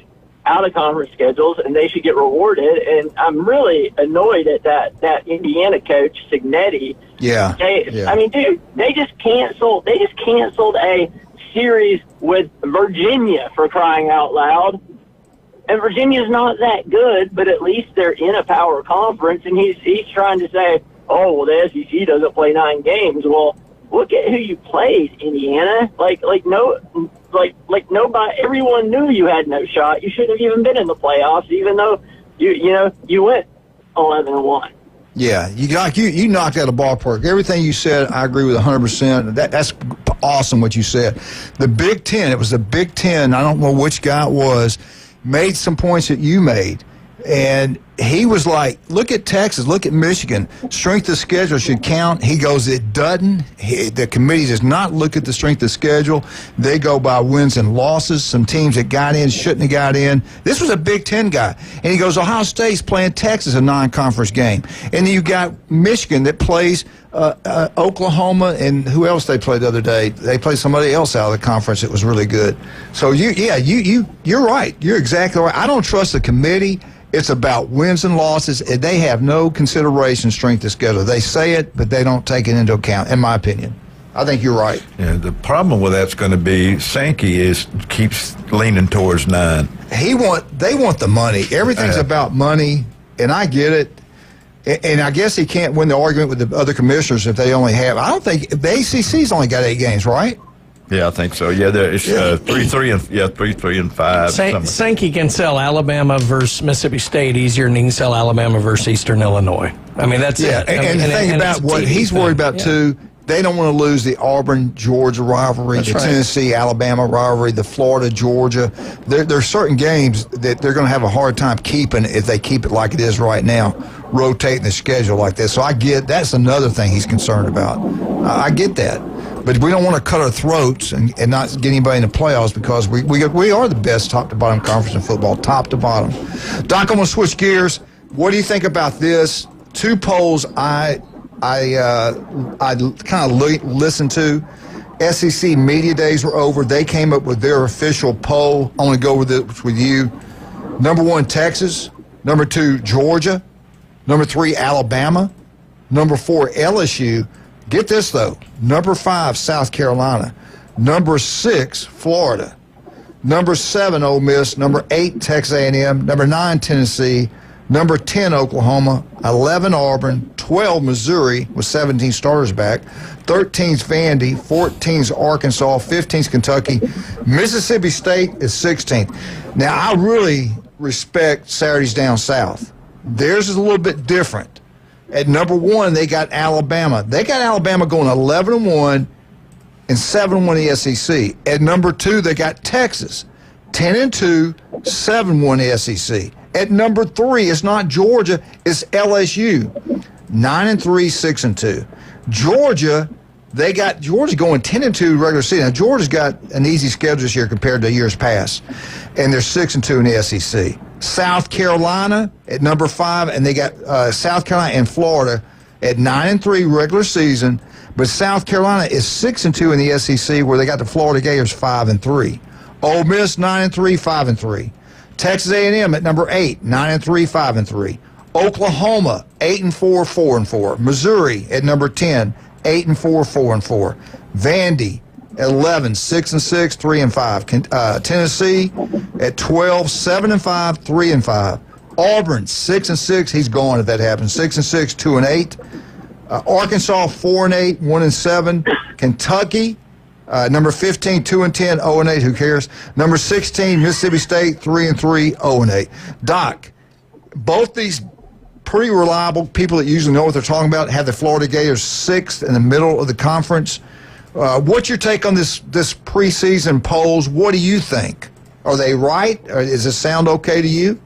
out of conference schedules, and they should get rewarded. And I'm really annoyed at that Indiana coach Signetti. Yeah. I mean, dude, they just canceled a series with Virginia, for crying out loud. And Virginia's not that good, but at least they're in a power conference, and he's trying to say, oh, well, the SEC doesn't play 9 games. Well, look at who you played, Indiana. Nobody, everyone knew you had no shot. You shouldn't have even been in the playoffs, even though you went 11-1. Yeah, you knocked out of the ballpark. Everything you said, I agree with 100%. That's awesome what you said. The Big Ten, it was the Big Ten, I don't know which guy it was, made some points that you made. And he was like, look at Texas, look at Michigan. Strength of schedule should count. He goes, it doesn't. The committee does not look at the strength of schedule. They go by wins and losses. Some teams that got in shouldn't have got in. This was a Big Ten guy. And he goes, Ohio State's playing Texas a non-conference game. And then you got Michigan that plays Oklahoma, and who else they played the other day? They played somebody else out of the conference that was really good. So you're right. You're exactly right. I don't trust the committee. It's about wins and losses, and they have no consideration strength of schedule. They say it, but they don't take it into account, in my opinion. I think you're right. Yeah, the problem with that's going to be Sankey keeps leaning towards 9. They want the money. Everything's about money, and I get it. And I guess he can't win the argument with the other commissioners if they only have. I don't think the ACC's only got 8 games, right? Yeah, I think so. Yeah, it's 3-3 and 5. Sankey can sell Alabama versus Mississippi State easier than he can sell Alabama versus Eastern Illinois. I mean, that's it. And the thing about what he's worried about too, they don't want to lose the Auburn-Georgia rivalry, the Tennessee-Alabama rivalry, the Florida-Georgia. There are certain games that they're going to have a hard time keeping if they keep it like it is right now, rotating the schedule like this. So that's another thing he's concerned about. I get that. But we don't want to cut our throats and not get anybody in the playoffs because we are the best top-to-bottom conference in football, top to bottom. Doc, I'm going to switch gears. What do you think about this? 2 polls I kind of listened to. SEC media days were over. They came up with their official poll. I want to go over this with you. Number 1, Texas. Number 2, Georgia. Number 3, Alabama. Number 4, LSU. Get this, though. Number 5, South Carolina. Number 6, Florida. Number 7, Ole Miss. Number 8, Texas A&M. Number 9, Tennessee. Number 10, Oklahoma. 11, Auburn. 12, 12, Missouri, with 17 starters back. 13's Vandy. 14's Arkansas. 15's Kentucky. Mississippi State is 16th. Now, I really respect Saturdays down south. Theirs is a little bit different. At number 1, they got Alabama. They got Alabama going 11-1 and 7-1 in the SEC. At number 2, they got Texas. 10-2, 7-1 in the SEC. At number 3, it's not Georgia, it's LSU. 9-3, 6-2. Georgia, they got Georgia going 10-2 regular season. Now, Georgia's got an easy schedule this year compared to years past, and they're 6-2 in the SEC. South Carolina at number 5, and they got South Carolina and Florida at 9-3 regular season, but South Carolina is 6-2 in the SEC, where they got the Florida Gators 5-3. Ole Miss 9-3, 5-3. Texas A&M at number 8, 9-3, 5-3. Oklahoma 8-4, 4-4. Missouri at number 10, 8-4, 4-4. Vandy at 11, 6-6, 3-5. Tennessee at 12, 7-5, 3-5. Auburn 6-6. He's gone if that happens. 6-6, 2-8. Arkansas 4-8, 1-7. Kentucky. Number 15, 2-10, 0-8. Who cares? Number 16, Mississippi State, 3-3, 0-8. Doc, both these pretty reliable people that usually know what they're talking about have the Florida Gators 6th in the middle of the conference. What's your take on this preseason polls? What do you think? Are they right? Or does it sound okay to you?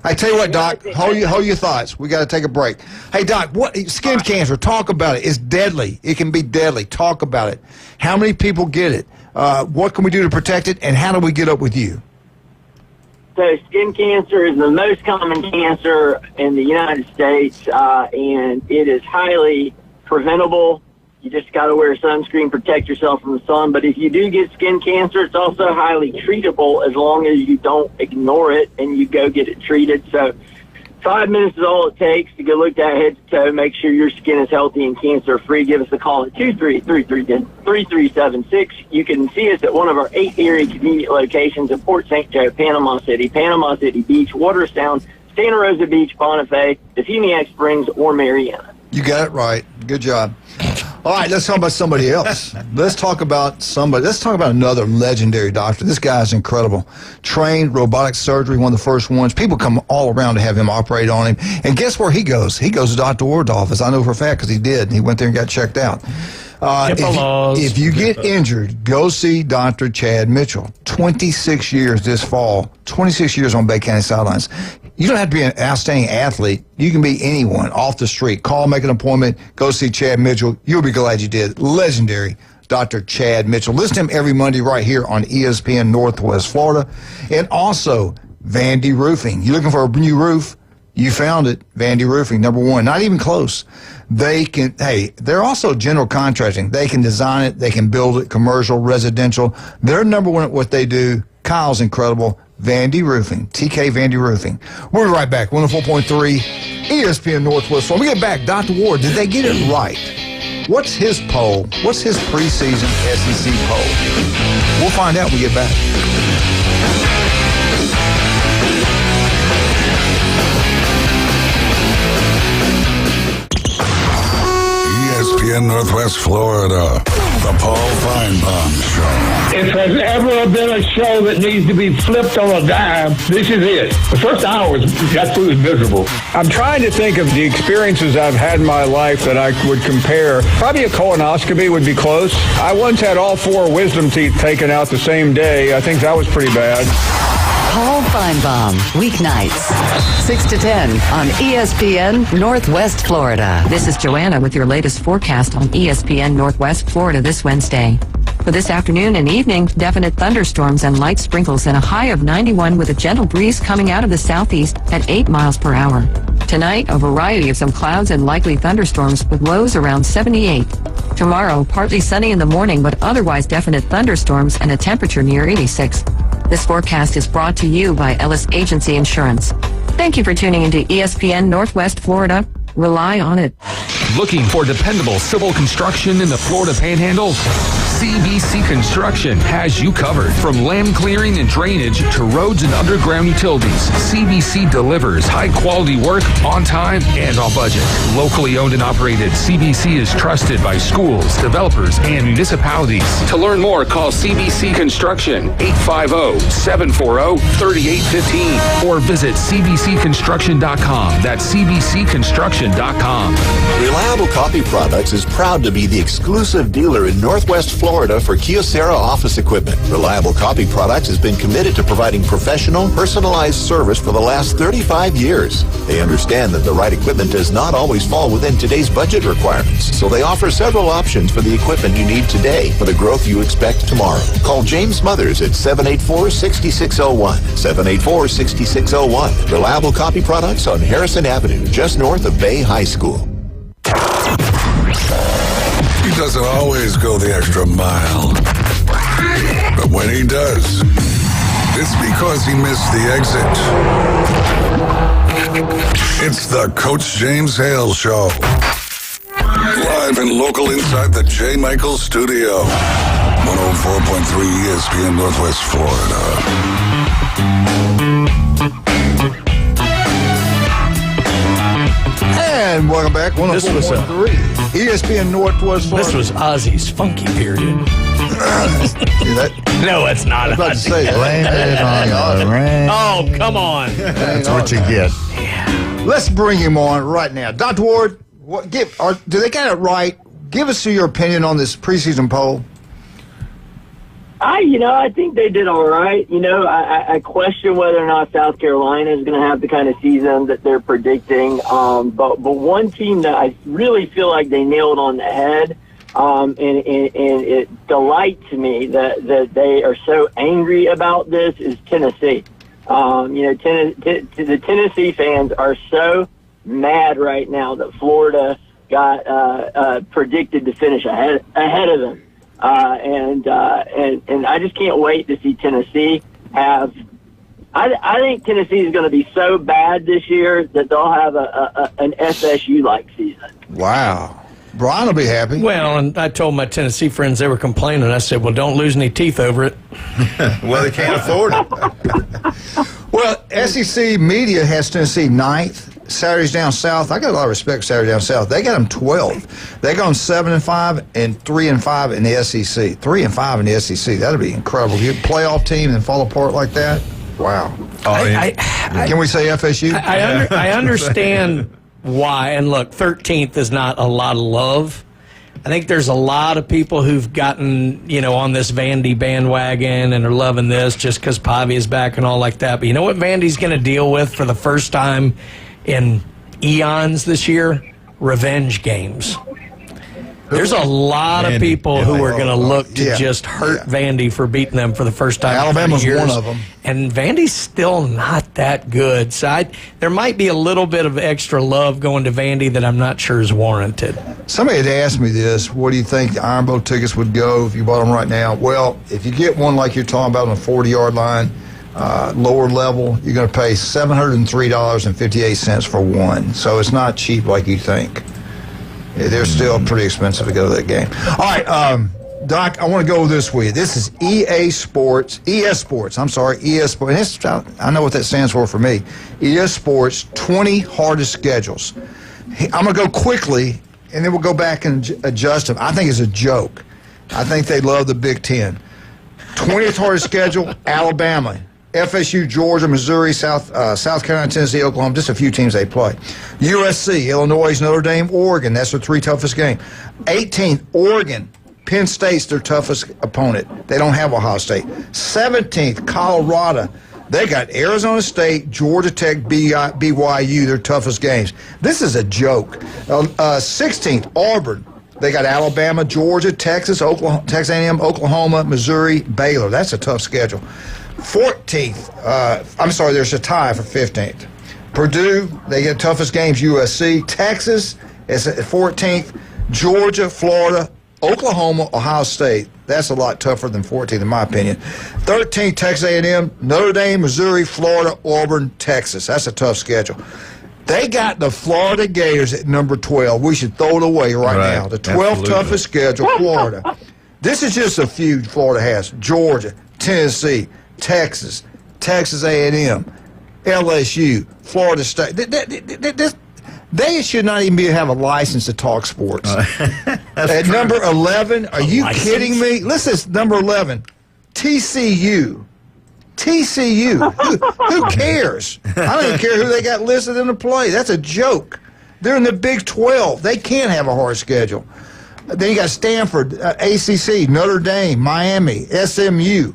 I tell you what, Doc, hold your thoughts. We got to take a break. Hey, Doc, what skin cancer? Talk about it. It's deadly. It can be deadly. Talk about it. How many people get it? What can we do to protect it? And how do we get up with you? So skin cancer is the most common cancer in the United States, and it is highly preventable. You just got to wear sunscreen, protect yourself from the sun. But if you do get skin cancer, it's also highly treatable as long as you don't ignore it and you go get it treated. So 5 minutes is all it takes to get looked at head to toe, make sure your skin is healthy and cancer-free. Give us a call at 233-3376. You can see us at one of our 8 area convenient locations in Port St. Joe, Panama City Beach, Waterstown, Santa Rosa Beach, Bonifay, Defuniak Springs, or Mariana. You got it right. Good job. All right, let's talk about somebody else. Let's talk about another legendary doctor. This guy's incredible. Trained robotic surgery, one of the first ones. People come all around to have him operate on him. And guess where he goes? He goes to Dr. Ward's office. I know for a fact because he did. And he went there and got checked out. If you get injured, go see Dr. Chad Mitchell. 26 years this fall. 26 years on Bay County sidelines. You don't have to be an outstanding athlete. You can be anyone off the street. Call, make an appointment, go see Chad Mitchell. You'll be glad you did. Legendary Dr. Chad Mitchell. Listen to him every Monday right here on ESPN Northwest Florida. And also, Vandy Roofing. You looking for a new roof? You found it. Vandy Roofing, number 1. Not even close. They're also general contracting. They can design it. They can build it, commercial, residential. They're number 1 at what they do. Kyle's incredible. Vandy Roofing, TK Vandy Roofing. We'll be right back. 104.3 ESPN Northwest. When we get back, Dr. Ward, did they get it right? What's his poll? What's his preseason SEC poll? We'll find out when we get back. ESPN Northwest Florida, the Paul Feinbaum Show. If there's ever been a show that needs to be flipped on a dime, this is it. The first hour was absolutely miserable. I'm trying to think of the experiences I've had in my life that I would compare. Probably a colonoscopy would be close. I once had all 4 wisdom teeth taken out the same day. I think that was pretty bad. Paul Feinbaum, weeknights, 6 to 10 on ESPN Northwest Florida. This is Joanna with your latest forecast on ESPN Northwest Florida this Wednesday. For this afternoon and evening, definite thunderstorms and light sprinkles and a high of 91 with a gentle breeze coming out of the southeast at 8 miles per hour. Tonight, a variety of some clouds and likely thunderstorms with lows around 78. Tomorrow, partly sunny in the morning, but otherwise definite thunderstorms and a temperature near 86. This forecast is brought to you by Ellis Agency Insurance. Thank you for tuning into ESPN Northwest Florida. Rely on it. Looking for dependable civil construction in the Florida Panhandle? CBC Construction has you covered. From land clearing and drainage to roads and underground utilities, CBC delivers high-quality work on time and on budget. Locally owned and operated, CBC is trusted by schools, developers, and municipalities. To learn more, call CBC Construction 850-740-3815 or visit cbcconstruction.com. That's cbcconstruction.com. Reliable Coffee Products is proud to be the exclusive dealer in Northwest Florida for Kyocera office equipment. Reliable Coffee Products has been committed to providing professional, personalized service for the last 35 years. They understand that the right equipment does not always fall within today's budget requirements, so they offer several options for the equipment you need today for the growth you expect tomorrow. Call James Smothers at 784-6601. 784-6601. Reliable Coffee Products on Harrison Avenue, just north of Bay High School. He doesn't always go the extra mile. But when he does, it's because he missed the exit. It's the Coach James Hale Show. Live and local inside the J. Michael Studio. 104.3 ESPN Northwest Florida. And welcome back. 104.3 ESPN Northwest Florida. This was Ozzy's funky period. No, it's not. I was about to say that. Blame it on the rain. Oh, come on. That's what you get. Let's bring him on right now. Dr. Ward, do they got it right? Give us your opinion on this preseason poll. I think they did all right. I question whether or not South Carolina is going to have the kind of season that they're predicting. But one team that I really feel like they nailed on the head, and it delights me that they are so angry about this, is Tennessee. The Tennessee fans are so mad right now that Florida got predicted to finish ahead of them. And I just can't wait to see Tennessee have. I think Tennessee is going to be so bad this year that they'll have an FSU-like season. Wow. Brian will be happy. Well, and I told my Tennessee friends, they were complaining. I said, well, don't lose any teeth over it. Well, they can't afford it. Well, SEC media has Tennessee 9th. Saturdays Down South, I got a lot of respect for Saturday Down South. They got them 12th. They gone 7-5 and 3-5 in the SEC. 3-5 in the SEC. That'd be incredible. You playoff team and fall apart like that. Wow. Can we say FSU? I understand why. And look, 13th is not a lot of love. I think there's a lot of people who've gotten, on this Vandy bandwagon and are loving this just because Pavia is back and all like that. But you know what Vandy's going to deal with for the first time in eons this year? Revenge games. There's a lot of people who are going to look to just hurt Vandy for beating them for the first time. Alabama's in years. one of them. And Vandy's still not that good. So there might be a little bit of extra love going to Vandy that I'm not sure is warranted. Somebody had asked me this. What do you think the Iron Bowl tickets would go if you bought them right now? Well, if you get one like you're talking about on the 40-yard line, lower level, you're going to pay $703.58 for one. So it's not cheap like you think. They're still pretty expensive to go to that game. All right, Doc, I want to go this way. This is ES Sports. ES Sports. I know what that stands for me. ES Sports, 20 hardest schedules. I'm going to go quickly, and then we'll go back and adjust them. I think it's a joke. I think they love the Big Ten. 20th hardest schedule, Alabama. FSU, Georgia, Missouri, South Carolina, Tennessee, Oklahoma, just a few teams they play. USC, Illinois, Notre Dame, Oregon, that's their three toughest games. 18th, Oregon, Penn State's their toughest opponent. They don't have Ohio State. 17th, Colorado. They got Arizona State, Georgia Tech, BYU, their toughest games. This is a joke. 16th, Auburn. They got Alabama, Georgia, Texas, Oklahoma, Texas A&M, Oklahoma, Missouri, Baylor. That's a tough schedule. 14th, there's a tie for 15th. Purdue, they get toughest games, USC. Texas is at 14th. Georgia, Florida, Oklahoma, Ohio State. That's a lot tougher than 14th, in my opinion. 13th, Texas A&M, Notre Dame, Missouri, Florida, Auburn, Texas. That's a tough schedule. They got the Florida Gators at number 12. We should throw it away right now. The 12th Absolutely. toughest schedule, Florida. This is just a few Florida has. Georgia, Tennessee, Texas, Texas A&M, LSU, Florida State. They should not even have a license to talk sports. At number 11, are you kidding me? Listen, it's number 11, TCU. Who cares? I don't even care who they got listed in the play. That's a joke. They're in the Big 12. They can't have a hard schedule. Then you got Stanford, ACC, Notre Dame, Miami, SMU,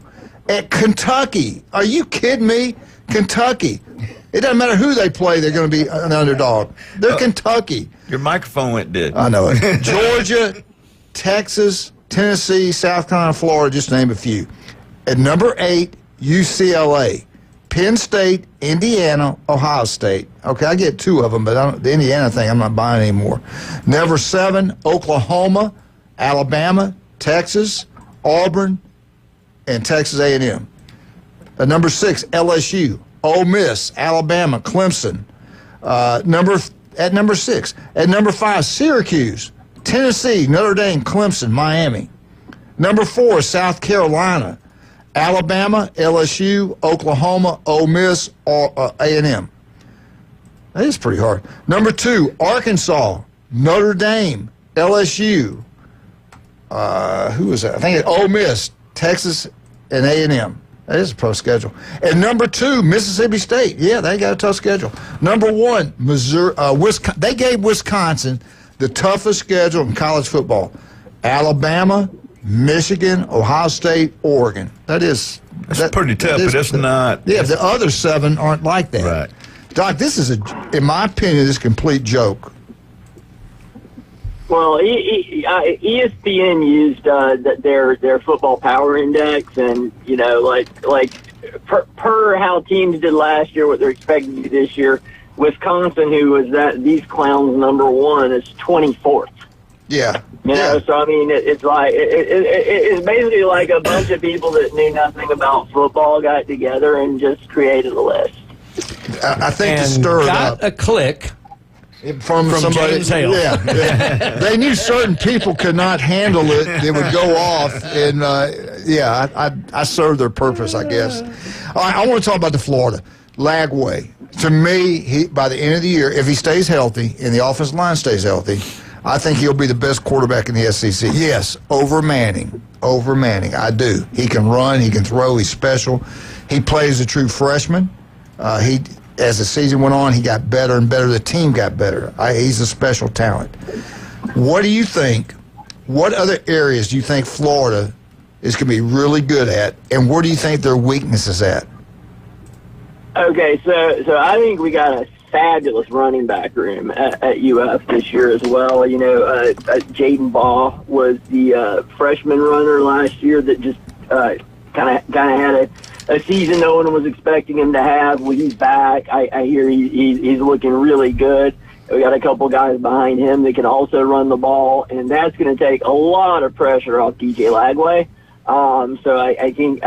at Kentucky. Are you kidding me? Kentucky. It doesn't matter who they play, they're going to be an underdog. They're Kentucky. Your microphone went dead. I know it. Georgia, Texas, Tennessee, South Carolina, Florida, just to name a few. At number 8, UCLA, Penn State, Indiana, Ohio State. Okay, I get 2 of them, but the Indiana thing I'm not buying anymore. Number 7, Oklahoma, Alabama, Texas, Auburn, and Texas A&M. At number 6, LSU, Ole Miss, Alabama, Clemson. At number 6. At number 5, Syracuse, Tennessee, Notre Dame, Clemson, Miami. Number 4, South Carolina, Alabama, LSU, Oklahoma, Ole Miss, A&M. That is pretty hard. Number 2, Arkansas, Notre Dame, LSU. Who was that? I think it's Ole Miss, Texas, and A&M. That is a tough schedule. And number 2, Mississippi State. Yeah, they got a tough schedule. Number 1, Missouri, Wisconsin. They gave Wisconsin the toughest schedule in college football. Alabama, Michigan, Ohio State, Oregon. That's pretty tough, but it's not. Yeah, the other 7 aren't like that. Right. Doc, this is, in my opinion, this is a complete joke. Well, ESPN used their football power index, and per how teams did last year, what they're expecting to do this year. Wisconsin, who was these clowns number 1, is 24th. Yeah. So I mean, it's like it's basically like a bunch of people that knew nothing about football got together and just created a list. I think and to stir it got up. a click from somebody. James Hale. Yeah. They knew certain people could not handle it. They would go off, and I served their purpose, I guess. All right, I want to talk about the Florida Lagway. To me, by the end of the year, if he stays healthy and the offensive line stays healthy, I think he'll be the best quarterback in the SEC. Yes, over Manning. I do. He can run. He can throw. He's special. He plays a true freshman. As the season went on, he got better and better. The team got better. He's a special talent. What do you think? What other areas do you think Florida is going to be really good at, and where do you think their weakness is at? Okay, so I think we got a fabulous running back room at UF this year as well. Jaden Baugh was the freshman runner last year that just kind of had a season no one was expecting him to have. Well, he's back. I hear he's looking really good. We got a couple guys behind him that can also run the ball, and that's going to take a lot of pressure off DJ Lagway. So I think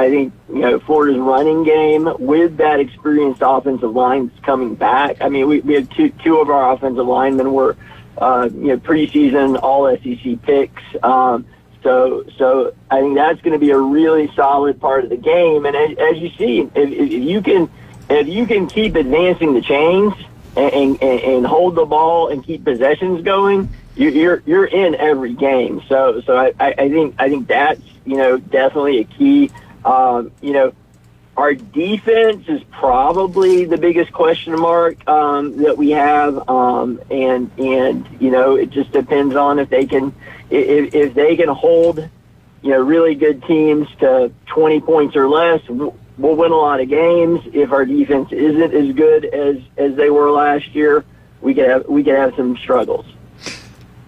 Florida's running game with that experienced offensive line that's coming back. I mean, we have two of our offensive linemen were preseason all SEC picks. So I think that's going to be a really solid part of the game. And as you see, if you can keep advancing the chains and hold the ball and keep possessions going, you're in every game. So I think that's definitely a key. Our defense is probably the biggest question mark that we have, and it just depends on if they can hold really good teams to 20 points or less. We'll win a lot of games. If our defense isn't as good as they were last year, we could have some struggles.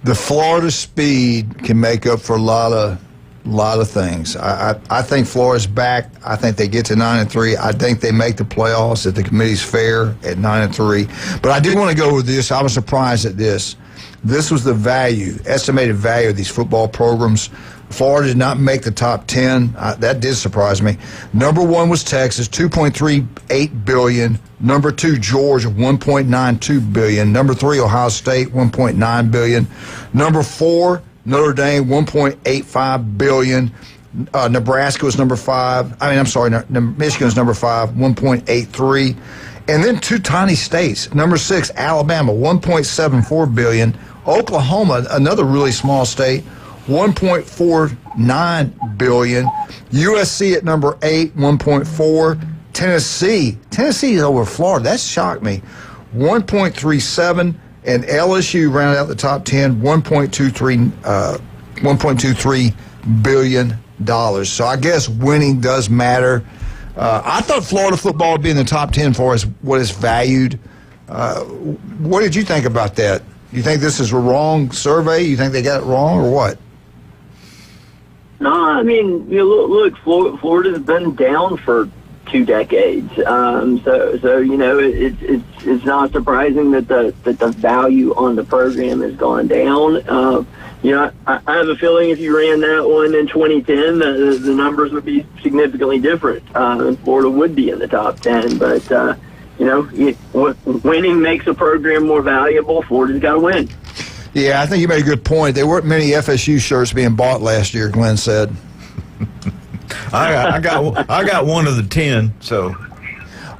The Florida speed can make up for a lot of lot of things. I think Florida's back. I think they get to 9-3. I think they make the playoffs if the committee's fair at 9-3. But I do want to go with this. I was surprised at this. This was the estimated value of these football programs. Florida did not make the top 10. That did surprise me. Number 1 was Texas, $2.38 billion. Number 2, Georgia, $1.92 billion. Number 3, Ohio State, $1.9 billion. Number 4, Notre Dame, $1.85 billion. Nebraska was number 5. Michigan was number 5, $1.83. And then 2 tiny states. Number 6, Alabama, $1.74 billion. Oklahoma, another really small state, $1.49 billion. USC at number 8, $1.4. Tennessee is over Florida. That shocked me. $1.37. And LSU rounded out the top 10, $1.23 billion. So I guess winning does matter. I thought Florida football would be in the top 10 for us, what is valued. What did you think about that? You think this is a wrong survey? You think they got it wrong or what? No, I mean, look, Florida's been down for 2 decades. So it's not surprising that the value on the program has gone down. I have a feeling if you ran that one in 2010, the numbers would be significantly different. And Florida would be in the top 10. But, winning makes a program more valuable. Florida's got to win. Yeah, I think you made a good point. There weren't many FSU shirts being bought last year, Glenn said. I got one of the 10. So,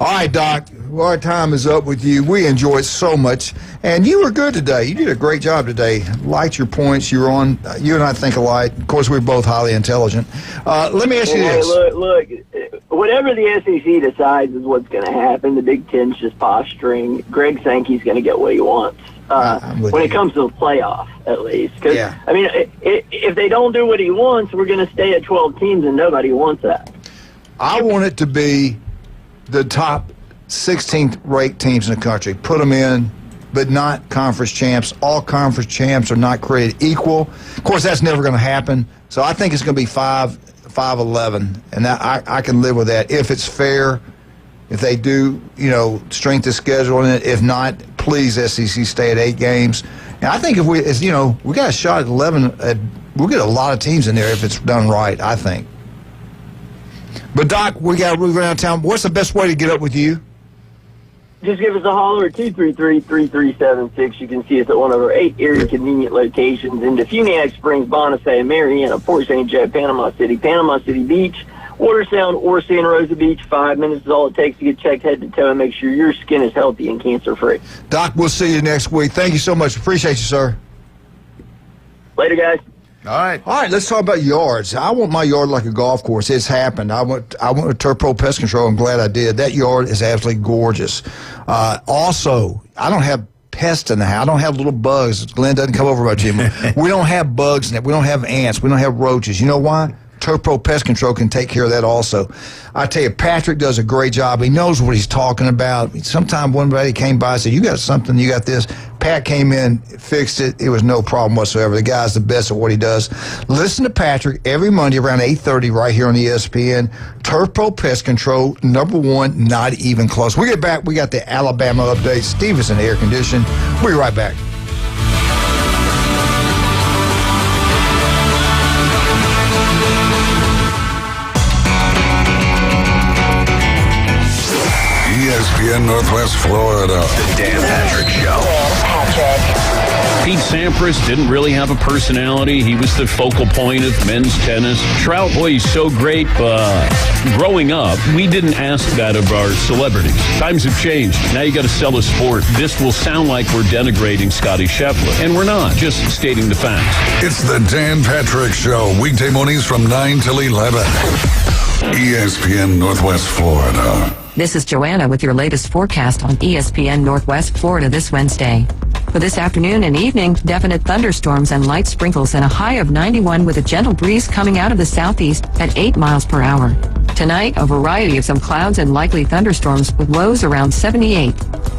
all right, Doc. Well, our time is up with you. We enjoyed so much, and you were good today. You did a great job today. Liked your points. You were on. You and I think alike. Of course, we're both highly intelligent. Let me ask you this. Look. Whatever the SEC decides is what's going to happen. The Big Ten's just posturing. Greg Sankey's going to get what he wants. When it comes to the playoff, at least. Because, I mean, if they don't do what he wants, we're going to stay at 12 teams, and nobody wants that. I want it to be the top 16th ranked teams in the country. Put them in, but not conference champs. All conference champs are not created equal. Of course, that's never going to happen. So I think it's going to be 5-11, and I can live with that if it's fair. If they do, strength of schedule in it. If not, please, SEC, stay at 8 games. And I think if we got a shot at 11. We'll get a lot of teams in there if it's done right, I think. But, Doc, we got to move around town. What's the best way to get up with you? Just give us a holler at 233-3376. You can see us at one of our 8 area convenient locations in Defuniak Springs, Bonifay, Marietta, Port St. Joe, Panama City Beach, Watersound, or Santa Rosa Beach. 5 minutes is all it takes to get checked head to toe and make sure your skin is healthy and cancer-free. Doc, we'll see you next week. Thank you so much. Appreciate you, sir. Later, guys. All right, let's talk about yards. I want my yard like a golf course. It's happened. I went with Turf Pro Pest Control. I'm glad I did. That yard is absolutely gorgeous. Also, I don't have pests in the house. I don't have little bugs. Glenn doesn't come over much anymore. We don't have bugs in it. We don't have ants. We don't have roaches. You know why? Turf Pro Pest Control can take care of that also. I tell you, Patrick does a great job. He knows what he's talking about. Sometimes one buddy came by and said, you got something, you got this. Pat came in, fixed it. It was no problem whatsoever. The guy's the best at what he does. Listen to Patrick every Monday around 8:30 right here on ESPN. Turf Pro Pest Control, #1, not even close. We get back, we got the Alabama update. Stevenson Air Conditioning. We'll be right back. ESPN Northwest Florida. The Dan Patrick Show. Pete Sampras didn't really have a personality. He was the focal point of men's tennis. Trout, boy, he's so great, but growing up, we didn't ask that of our celebrities. Times have changed. Now you got to sell a sport. This will sound like we're denigrating Scotty Scheffler, and we're not. Just stating the facts. It's the Dan Patrick Show. Weekday mornings from 9 till 11. ESPN Northwest Florida. This is Joanna with your latest forecast on ESPN Northwest Florida this Wednesday. For this afternoon and evening, definite thunderstorms and light sprinkles and a high of 91 with a gentle breeze coming out of the southeast at 8 miles per hour. Tonight, a variety of some clouds and likely thunderstorms with lows around 78.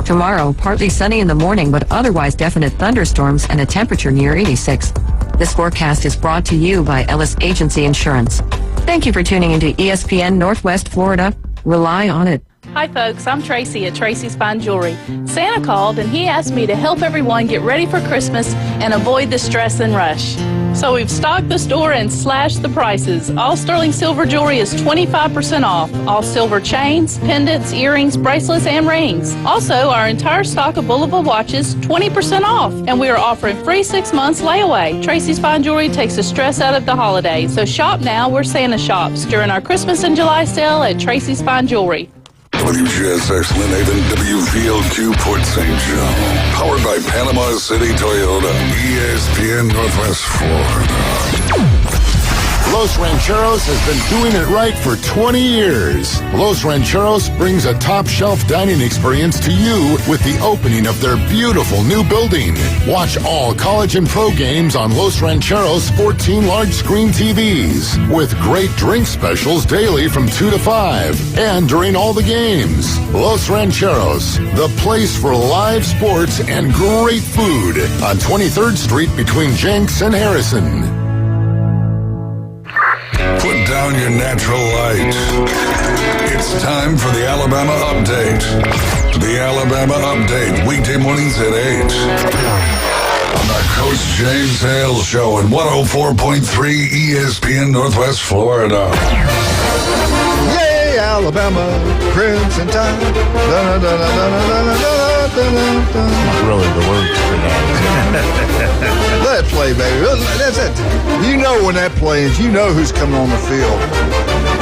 Tomorrow, partly sunny in the morning but otherwise definite thunderstorms and a temperature near 86. This forecast is brought to you by Ellis Agency Insurance. Thank you for tuning into ESPN Northwest Florida. Rely on it. Hi folks, I'm Tracy at Tracy's Fine Jewelry. Santa called and he asked me to help everyone get ready for Christmas and avoid the stress and rush. So we've stocked the store and slashed the prices. All sterling silver jewelry is 25% off. All silver chains, pendants, earrings, bracelets, and rings. Also, our entire stock of Boulevard watches, 20% off. And we are offering free 6 months layaway. Tracy's Fine Jewelry takes the stress out of the holidays. So shop now where Santa shops during our Christmas and July sale at Tracy's Fine Jewelry. WGSX Lynhaven, WVLQ Port St. Joe. Powered by Panama City Toyota. ESPN Northwest Florida. Los Rancheros has been doing it right for 20 years. Los Rancheros brings a top-shelf dining experience to you with the opening of their beautiful new building. Watch all college and pro games on Los Rancheros 14 large-screen TVs with great drink specials daily from 2 to 5 and during all the games. Los Rancheros, the place for live sports and great food on 23rd Street between Jenks and Harrison. Put down your natural light. It's time for the Alabama Update. The Alabama Update, weekday mornings at 8. On the Coach James Hale Show at 104.3 ESPN Northwest Florida. Yay, Alabama, Crimson Tide. Not really the words for that. Let it play, baby. That's it. You know when that plays, you know who's coming on the field.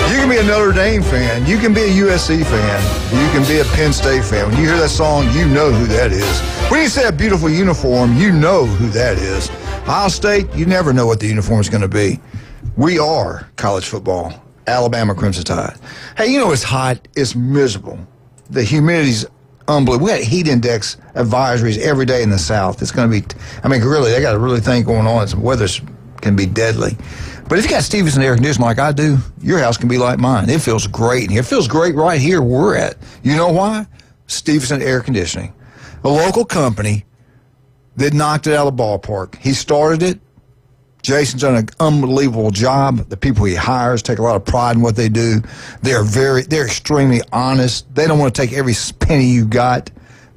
You can be a Notre Dame fan. You can be a USC fan. You can be a Penn State fan. When you hear that song, you know who that is. When you say a beautiful uniform, you know who that is. Ohio State, you never know what the uniform is going to be. We are college football. Alabama Crimson Tide. Hey, you know it's hot. It's miserable. The humidity's unbelievable. We got heat index advisories every day in the South. It's going to be, really, they got a really thing going on. Some weather can be deadly. But if you got Stevenson air conditioning like I do, your house can be like mine. It feels great in here. It feels great right here where we're at. You know why? Stevenson Air Conditioning. A local company that knocked it out of the ballpark. He started it. Jason's done an unbelievable job. The people he hires take a lot of pride in what they do. They're extremely honest. They don't want to take every penny you got.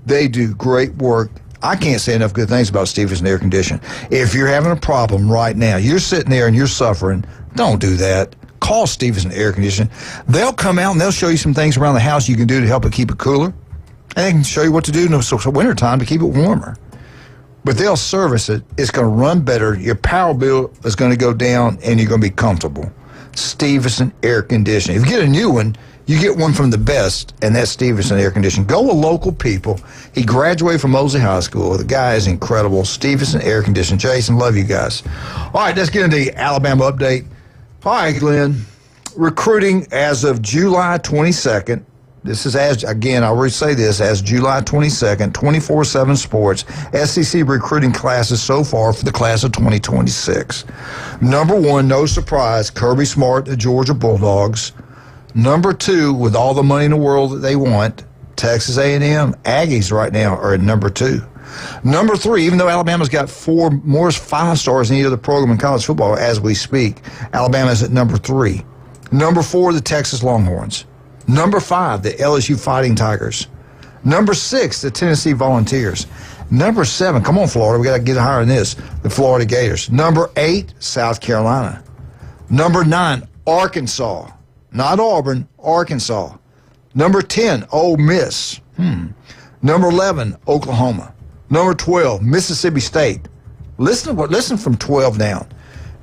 They do great work. I can't say enough good things about Stevenson Air Conditioning. If you're having a problem right now, you're sitting there and you're suffering, don't do that. Call Stevenson Air Conditioning. They'll come out and they'll show you some things around the house you can do to help it keep it cooler. And they can show you what to do in the wintertime to keep it warmer. But they'll service it. It's going to run better. Your power bill is going to go down, and you're going to be comfortable. Stevenson Air Conditioning. If you get a new one, you get one from the best, and that's Stevenson Air Conditioning. Go with local people. He graduated from Mosley High School. The guy is incredible. Stevenson Air Conditioning. Jason, love you guys. All right, let's get into the Alabama update. All right, Glenn. Recruiting as of July 22nd. This is, as again, I already say this, as July 22nd, 24/7 Sports, SEC recruiting classes so far for the class of 2026. Number 1, no surprise, Kirby Smart, the Georgia Bulldogs. Number 2, with all the money in the world that they want, Texas A&M. Aggies right now are at number 2. Number 3, even though Alabama's got 4 more 5 stars than any other program in college football as we speak, Alabama's at number 3. Number 4, the Texas Longhorns. Number 5, the LSU Fighting Tigers. Number 6, the Tennessee Volunteers. Number 7, come on, Florida, we got to get higher than this, the Florida Gators. Number 8, South Carolina. Number 9, Arkansas. Not Auburn, Arkansas. Number 10, Ole Miss. Number 11, Oklahoma. Number 12, Mississippi State. Listen from 12 down.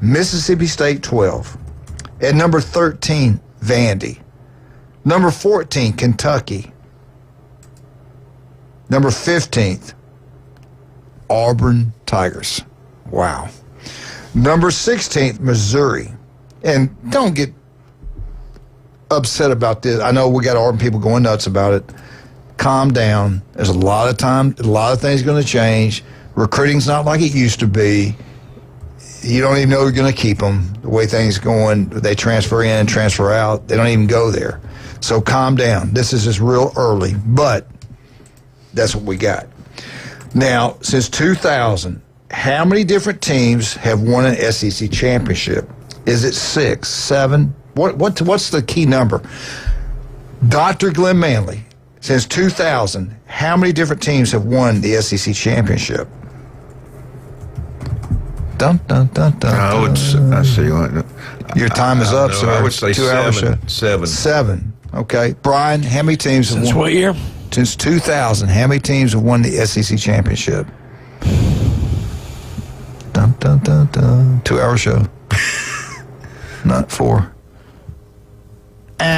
Mississippi State, 12. At number 13, Vandy. Number 14, Kentucky. Number 15th, Auburn Tigers. Wow. Number 16th, Missouri. And don't get upset about this. I know we got Auburn people going nuts about it. Calm down. There's a lot of time, a lot of things going to change. Recruiting's not like it used to be. You don't even know you're going to keep them. The way things are going, they transfer in, transfer out. They don't even go there. So calm down. This is just real early, but that's what we got. Now, since 2000, How many different teams have won an SEC championship? Is it 6, 7? What's the key number? Dr. Glenn Manley, since 2000, how many different teams have won the SEC championship? Dun, dun, dun, dun, I see. Your time is up, sir. I would say 7. 7. Okay. Brian, how many teams have won? Since what year? Since 2000, how many teams have won the SEC championship? Dun, dun, dun, dun. 2-hour show. Not 4.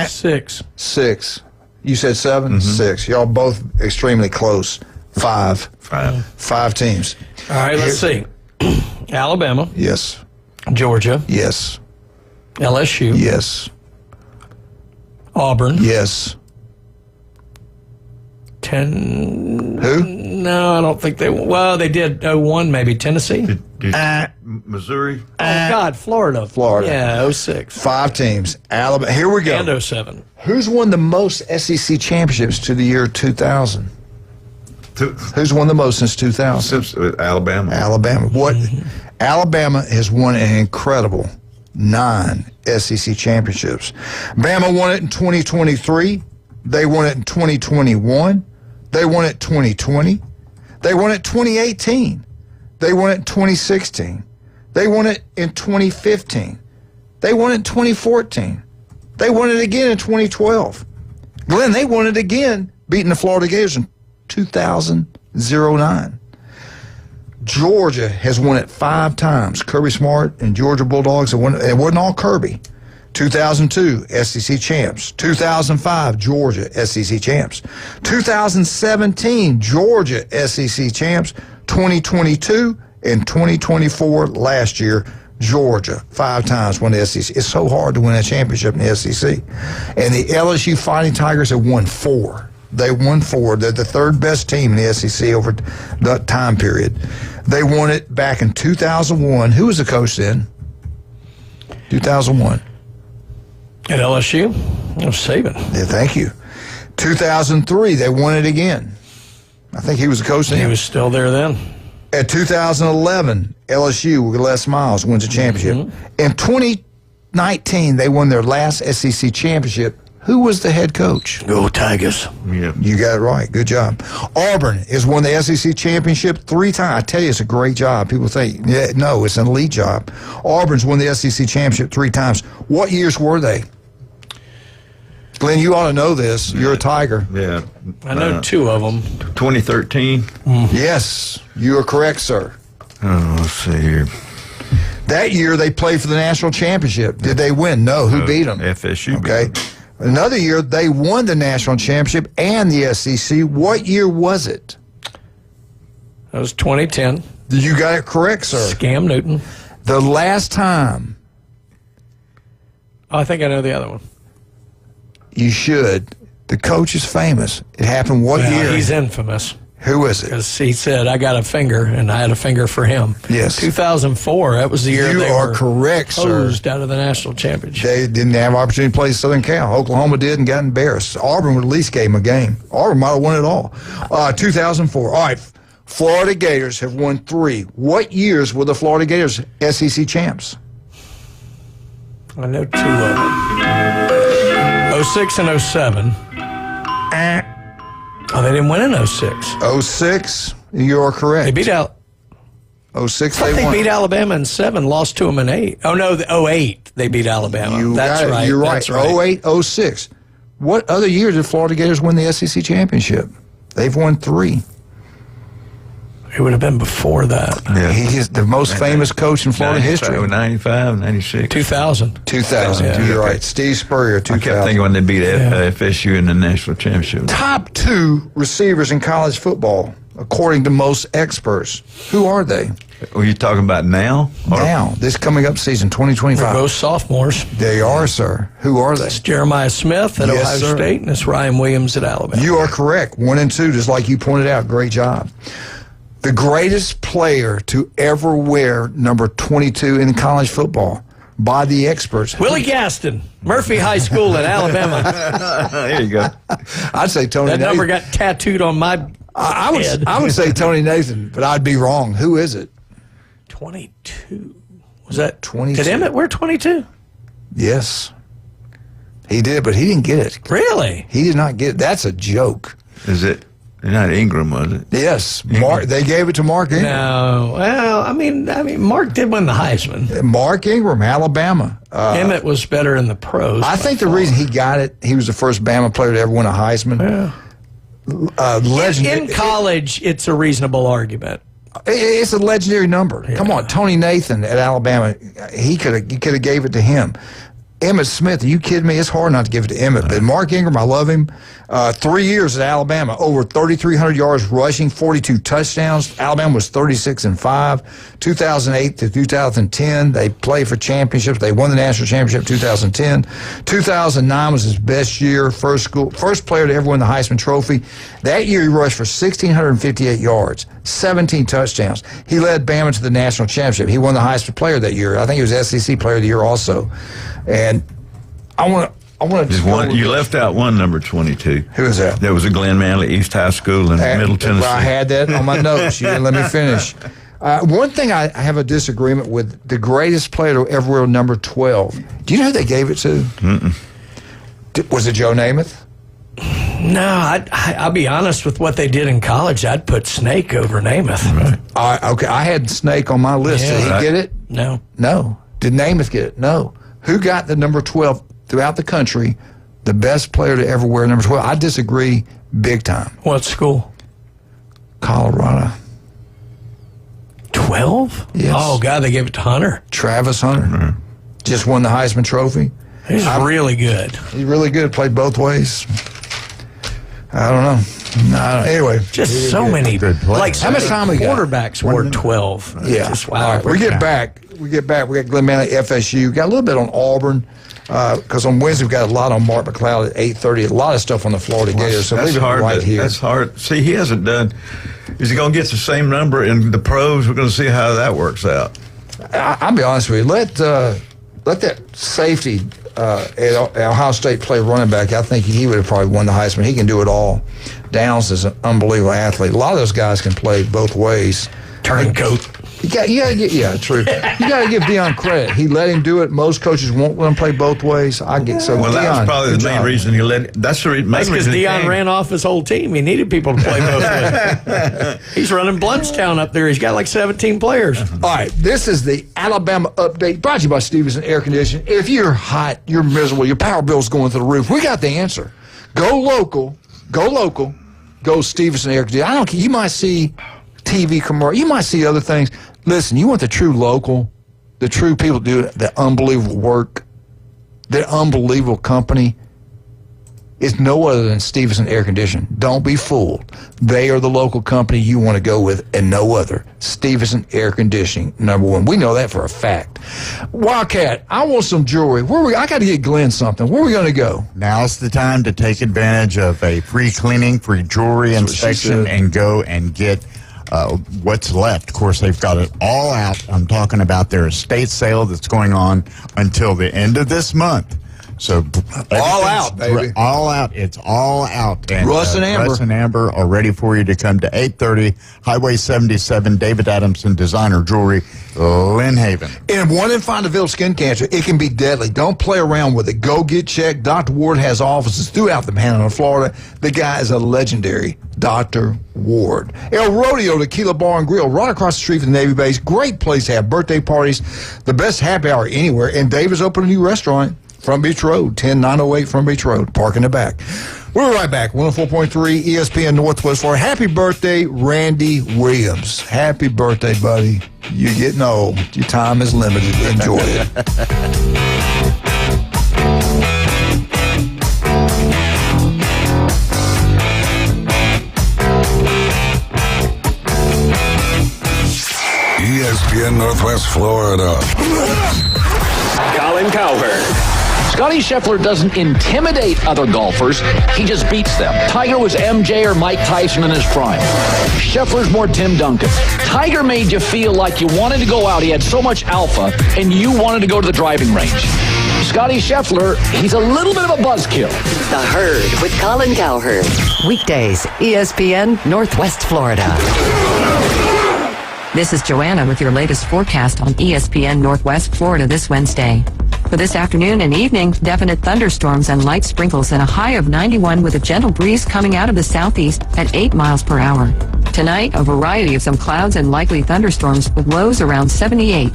6. 6. You said 7? 6. Y'all both extremely close. 5. 5 teams. All right, let's see. Alabama. Yes. Georgia. Yes. LSU. Yes. Auburn. Yes. 10. Who? No, I don't think they. Well, they did 01, maybe. Tennessee. Missouri. Oh, God, Florida. Florida. Yeah, 06. 5 teams. Alabama. Here we go. And 07. Who's won the most SEC championships to the year 2000? Who's won the most since 2000? Alabama. Alabama. What? Alabama has won an incredible 9 SEC championships. Bama won it in 2023. They won it in 2021. They won it 2020. They won it 2018. They won it in 2016. They won it in 2015. They won it in 2014. They won it again in 2012. Glenn, they won it again, beating the Florida Gators in 2009. Georgia has won it 5 times. Kirby Smart and Georgia Bulldogs have won it. It wasn't all Kirby. 2002, SEC champs. 2005, Georgia, SEC champs. 2017, Georgia, SEC champs. 2022 and 2024, last year, Georgia, 5 times won the SEC. It's so hard to win a championship in the SEC. And the LSU Fighting Tigers have won 4. They won 4. They're the 3rd best team in the SEC over that time period. They won it back in 2001. Who was the coach then? 2001. At LSU? Oh, Saban. Yeah, thank you. 2003, they won it again. I think he was the coach then. He was still there then. At 2011, LSU with Les Miles wins a championship. In 2019, they won their last SEC championship. Who was the head coach? Go Tigers. Yeah. You got it right. Good job. Auburn has won the SEC championship 3 times. I tell you, it's a great job. People think, yeah, no, it's an elite job. Auburn's won the SEC championship 3 times. What years were they? Glenn, you ought to know this. You're a Tiger. Yeah. I know 2 of them. 2013. Yes, you are correct, sir. Oh, let's see here. That year, they played for the national championship. Did they win? No. Who beat them? FSU. Okay. Beat them. Another year, they won the national championship and the SEC. What year was it? That was 2010. You got it correct, sir. Scam Newton. The last time. Oh, I think I know the other one. You should. The coach is famous. It happened what year? He's infamous. Who is it? Because he said, I got a finger, and I had a finger for him. Yes. 2004, that was the year they were correct, hosed out of the national championship. They didn't have an opportunity to play Southern Cal. Oklahoma did and got embarrassed. Auburn would at least gave them a game. Auburn might have won it all. 2004. All right. Florida Gators have won 3. What years were the Florida Gators SEC champs? I know 2 of them. 06 and 07. Oh, they didn't win in 06. 06, you're correct. They beat out. 06, they won. beat Alabama in 7, lost to them in 8. Oh, no, 08, they beat Alabama. That's right. You're right. That's right. 08, 06. What other year did Florida Gators win the SEC championship? They've won 3. It would have been before that. Yeah. He is the most famous coach in Florida history. 95, 96. 2000. 2000. Yeah. You're right. Steve Spurrier, 2000. I kept thinking when they beat FSU in the national championship. Top 2 receivers in college football, according to most experts. Who are they? Are you talking about now? Now. This coming up season, 2025. They're both sophomores. They are, sir. Who are they? It's Jeremiah Smith at Ohio State, and it's Ryan Williams at Alabama. You are correct. 1 and 2, just like you pointed out. Great job. The greatest player to ever wear number 22 in college football by the experts. Willie Gaston, Murphy High School in Alabama. There you go. I'd say Tony That Nathan. number got tattooed on my head. I would say Tony Nathan, but I'd be wrong. Who is it? 22. Was that 22? Did Emmett wear 22? Yes. He did, but he didn't get it. Really? He did not get it. That's a joke. Is it? Not Ingram, was it? Yes. Mark. They gave it to Mark Ingram. No. Well, I mean, Mark did win the Heisman. Mark Ingram, Alabama. Emmett was better in the pros. I think the reason he got it, he was the first Bama player to ever win a Heisman. Yeah. Legend. In college, it's a reasonable argument. It's a legendary number. Yeah. Come on, Tony Nathan at Alabama, he could have gave it to him. Emmitt Smith, are you kidding me? It's hard not to give it to Emmett. But Mark Ingram, I love him. 3 years at Alabama, over 3,300 yards rushing, 42 touchdowns. Alabama was 36-5. 2008 to 2010, they played for championships. They won the national championship 2010. 2009 was his best year. First player to ever win the Heisman Trophy. That year he rushed for 1,658 yards, 17 touchdowns. He led Bama to the national championship. He won the Heisman Player that year. I think he was SEC Player of the Year also. And I want to just one. You left out one, number 22. Who was that? That was a Glen Manley East High School in Middle Tennessee. I had that on my notes. You didn't let me finish. One thing I have a disagreement with: the greatest player to ever wear number 12. Do you know who they gave it to? Was it Joe Namath? No, I'll be honest with what they did in college. I'd put Snake over Namath. Right. Okay, I had Snake on my list. Did he get it? No. No. Did Namath get it? No. Who got the number 12 throughout the country, the best player to ever wear number 12? I disagree big time. What school? Colorado. 12? Yes. Oh, God, they gave it to Hunter. Travis Hunter. Just won the Heisman Trophy. He's really good. He's really good. Played both ways. I don't know. Anyway. Just so many. Like, how much time we got? Quarterbacks wore 12. Yeah. Just, wow. All right, we get back. We got Glen Manley, FSU. Got a little bit on Auburn. Because on Wednesday, we've got a lot on Mark McLeod at 8:30. A lot of stuff on the Florida Gators. So leave it right here. That's hard. See, he hasn't done. Is he going to get the same number in the pros? We're going to see how that works out. I'll be honest with you. Let that safety at Ohio State play running back. I think he would have probably won the Heisman. He can do it all. Downs is an unbelievable athlete. A lot of those guys can play both ways. Turncoat. You got to get true. You got to give Deion credit. He let him do it. Most coaches won't let him play both ways. I get so. Well, Deion, that's probably the main reason he let. That's the main reason. That's because Deion ran off his whole team. He needed people to play both ways. He's running Bluntstown up there. He's got like 17 players. All right, this is the Alabama update brought to you by Stevenson Air Conditioning. If you're hot, you're miserable, your power bill's going through the roof, we got the answer. Go local. Go Stevenson Air Conditioning. I don't care. You might see TV commercial. You might see other things. Listen, you want the true local, the true people do the unbelievable work, the unbelievable company. It's no other than Stevenson Air Conditioning. Don't be fooled. They are the local company you want to go with and no other. Stevenson Air Conditioning, number one. We know that for a fact. Wildcat, I want some jewelry. I got to get Glenn something. Where are we going to go? Now's the time to take advantage of a free cleaning, free jewelry inspection, and go and get what's left. Of course, they've got it all out. I'm talking about their estate sale that's going on until the end of this month. So all out, baby. All out. It's all out. And, Russ and Amber. Russ and Amber are ready for you to come to 830 Highway 77, David Adamson Designer Jewelry, Lynn Haven. And one in Findaville skin cancer, it can be deadly. Don't play around with it. Go get checked. Dr. Ward has offices throughout the Panhandle of Florida. The guy is a legendary Dr. Ward. El Rodeo Tequila Bar and Grill, right across the street from the Navy base. Great place to have birthday parties. The best happy hour anywhere. And David's opened a new restaurant. Front Beach Road, 10908 Front Beach Road. Park in the back. We're right back. 104.3 ESPN Northwest Florida. Happy birthday, Randy Williams. Happy birthday, buddy. You're getting old. Your time is limited. Enjoy it. ESPN Northwest Florida. Colin Cowherd. Scotty Scheffler doesn't intimidate other golfers. He just beats them. Tiger was MJ or Mike Tyson in his prime. Scheffler's more Tim Duncan. Tiger made you feel like you wanted to go out. He had so much alpha, and you wanted to go to the driving range. Scotty Scheffler, he's a little bit of a buzzkill. The Herd with Colin Cowherd. Weekdays, ESPN Northwest Florida. This is Joanna with your latest forecast on ESPN Northwest Florida this Wednesday. For this afternoon and evening, definite thunderstorms and light sprinkles and a high of 91 with a gentle breeze coming out of the southeast at 8 miles per hour. Tonight, a variety of some clouds and likely thunderstorms with lows around 78.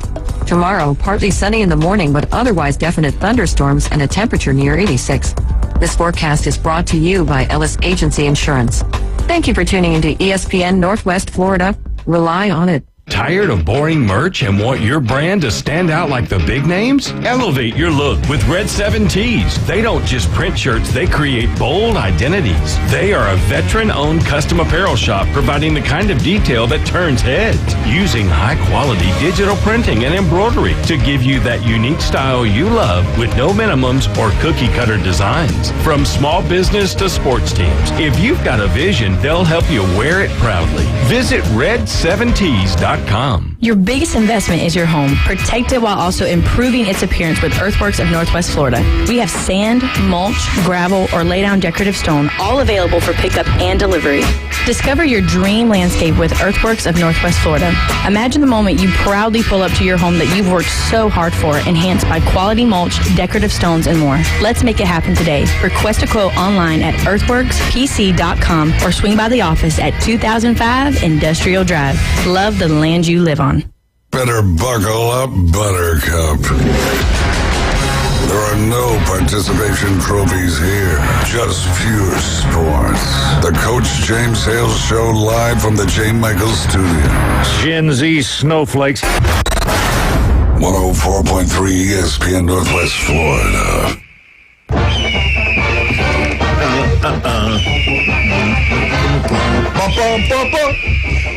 Tomorrow, partly sunny in the morning, but otherwise definite thunderstorms and a temperature near 86. This forecast is brought to you by Ellis Agency Insurance. Thank you for tuning into ESPN Northwest Florida. Rely on it. Tired of boring merch and want your brand to stand out like the big names? Elevate your look with Red 7 Tees. They don't just print shirts, they create bold identities. They are a veteran-owned custom apparel shop providing the kind of detail that turns heads, using high-quality digital printing and embroidery to give you that unique style you love with no minimums or cookie-cutter designs. From small business to sports teams, if you've got a vision, they'll help you wear it proudly. Visit red7tees.com. Your biggest investment is your home. Protect it while also improving its appearance with Earthworks of Northwest Florida. We have sand, mulch, gravel, or lay down decorative stone, all available for pickup and delivery. Discover your dream landscape with Earthworks of Northwest Florida. Imagine the moment you proudly pull up to your home that you've worked so hard for, enhanced by quality mulch, decorative stones, and more. Let's make it happen today. Request a quote online at earthworkspc.com or swing by the office at 2005 Industrial Drive. Love the land you live on. Better buckle up, Buttercup. There are no participation trophies here, just pure sports. The Coach James Hale Show live from the J. Michaels Studios. Gen Z snowflakes. 104.3 ESPN Northwest Florida.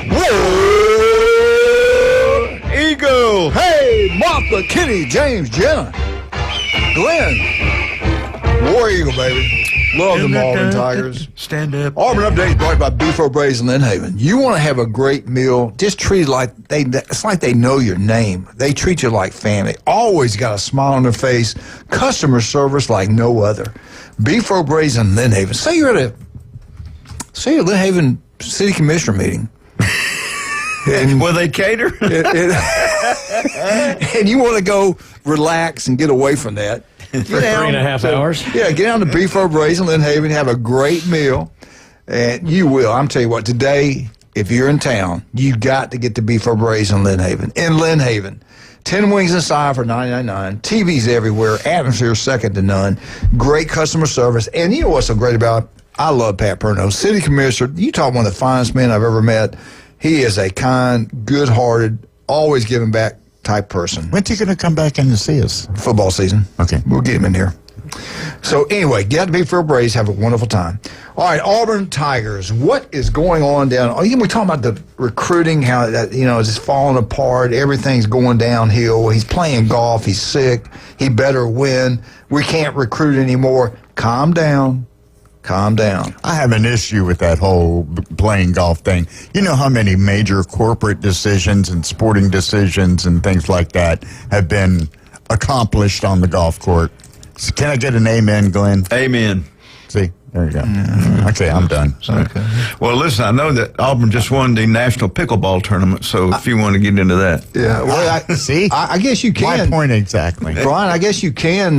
Whoa! Eagle! Hey, Martha, Kitty, James, Jenna, Glenn. War Eagle, baby. Love them Auburn Tigers. Stand up. Auburn Update brought by Beef O'Brady's in Lynn Haven. You want to have a great meal, just treat it like it's like they know your name. They treat you like family. Always got a smile on their face. Customer service like no other. Beef O'Brady's in Lynn Haven. Say you're at a Lynn Haven City Commissioner meeting. And will they cater? And you want to go relax and get away from that. For 3.5 hours. Yeah, get down to Beef O'Brady's in Lynn Haven, have a great meal, and you will. I'm telling you what, today, if you're in town, you got to get to Beef O'Brady's in Lynn Haven. In Lynn Haven. 10 wings inside for $9.99. TVs everywhere. Atmosphere second to none. Great customer service. And you know what's so great about it? I love Pat Perno. City Commissioner, you talk one of the finest men I've ever met. He is a kind, good-hearted, always giving back type person. When's he going to come back in to see us? Football season. Okay. We'll get him in here. So anyway, get out to Beef O'Brady's, have a wonderful time. All right, Auburn Tigers. What is going on down? Oh, we talking about the recruiting, how that it's just falling apart. Everything's going downhill. He's playing golf. He's sick. He better win. We can't recruit anymore. Calm down. Calm down. I have an issue with that whole playing golf thing. You know how many major corporate decisions and sporting decisions and things like that have been accomplished on the golf court? So can I get an amen, Glenn? Amen. See, there you go. Okay, I'm done. Okay. Well, listen, I know that Auburn just won the National Pickleball Tournament, so if you want to get into that. Yeah, well, see? I guess you can. My point exactly. Brian, I guess you can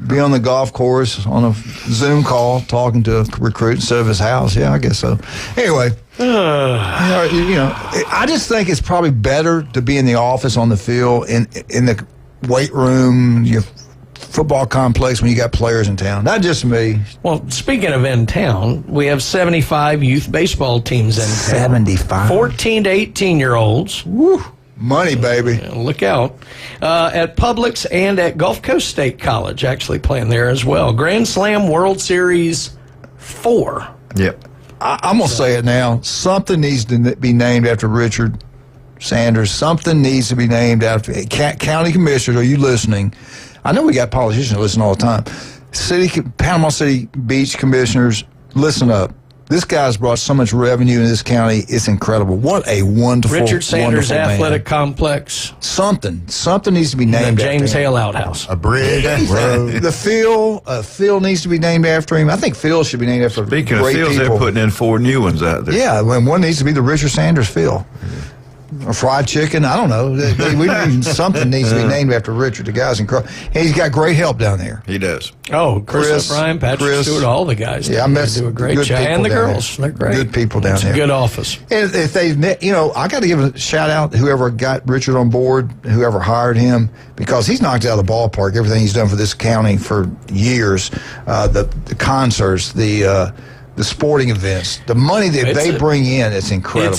be on the golf course on a Zoom call talking to a recruit instead of his house. Yeah, I guess so. Anyway, I just think it's probably better to be in the office, on the field, in the weight room, your football complex when you got players in town. Not just me. Well, speaking of in town, we have 75 youth baseball teams in town. 75. 14 to 18-year-olds. Woo. Money, baby. Look out. At Publix and at Gulf Coast State College, actually playing there as well. Grand Slam World Series 4. Yep. I'm going to say it now. Something needs to be named after Richard Sanders. Something needs to be named after County Commissioners. Are you listening? I know we got politicians listening all the time. Panama City Beach Commissioners, listen up. This guy's brought so much revenue in this county. It's incredible. What a wonderful, Richard Sanders wonderful Athletic man. Complex. Something needs to be named the after James him. Hale Outhouse. A bridge. The Phil needs to be named after him. I think Phil should be named after Speaking of great Phils, people. they're putting in 4 new ones out there. Yeah, one needs to be the Richard Sanders Phil. A fried chicken, I don't know. Something needs to be named after Richard, the guys in Crow. He's got great help down there. He does. Oh, Chris O'Brien, Patrick Stewart, all the guys. Yeah, I met do a great job. And the girls. They're great. Good people down there. Good office. And if they've met, I got to give a shout out to whoever got Richard on board, whoever hired him, because he's knocked out of the ballpark everything he's done for this county for years. The concerts, the sporting events, the money that they bring in, it's incredible.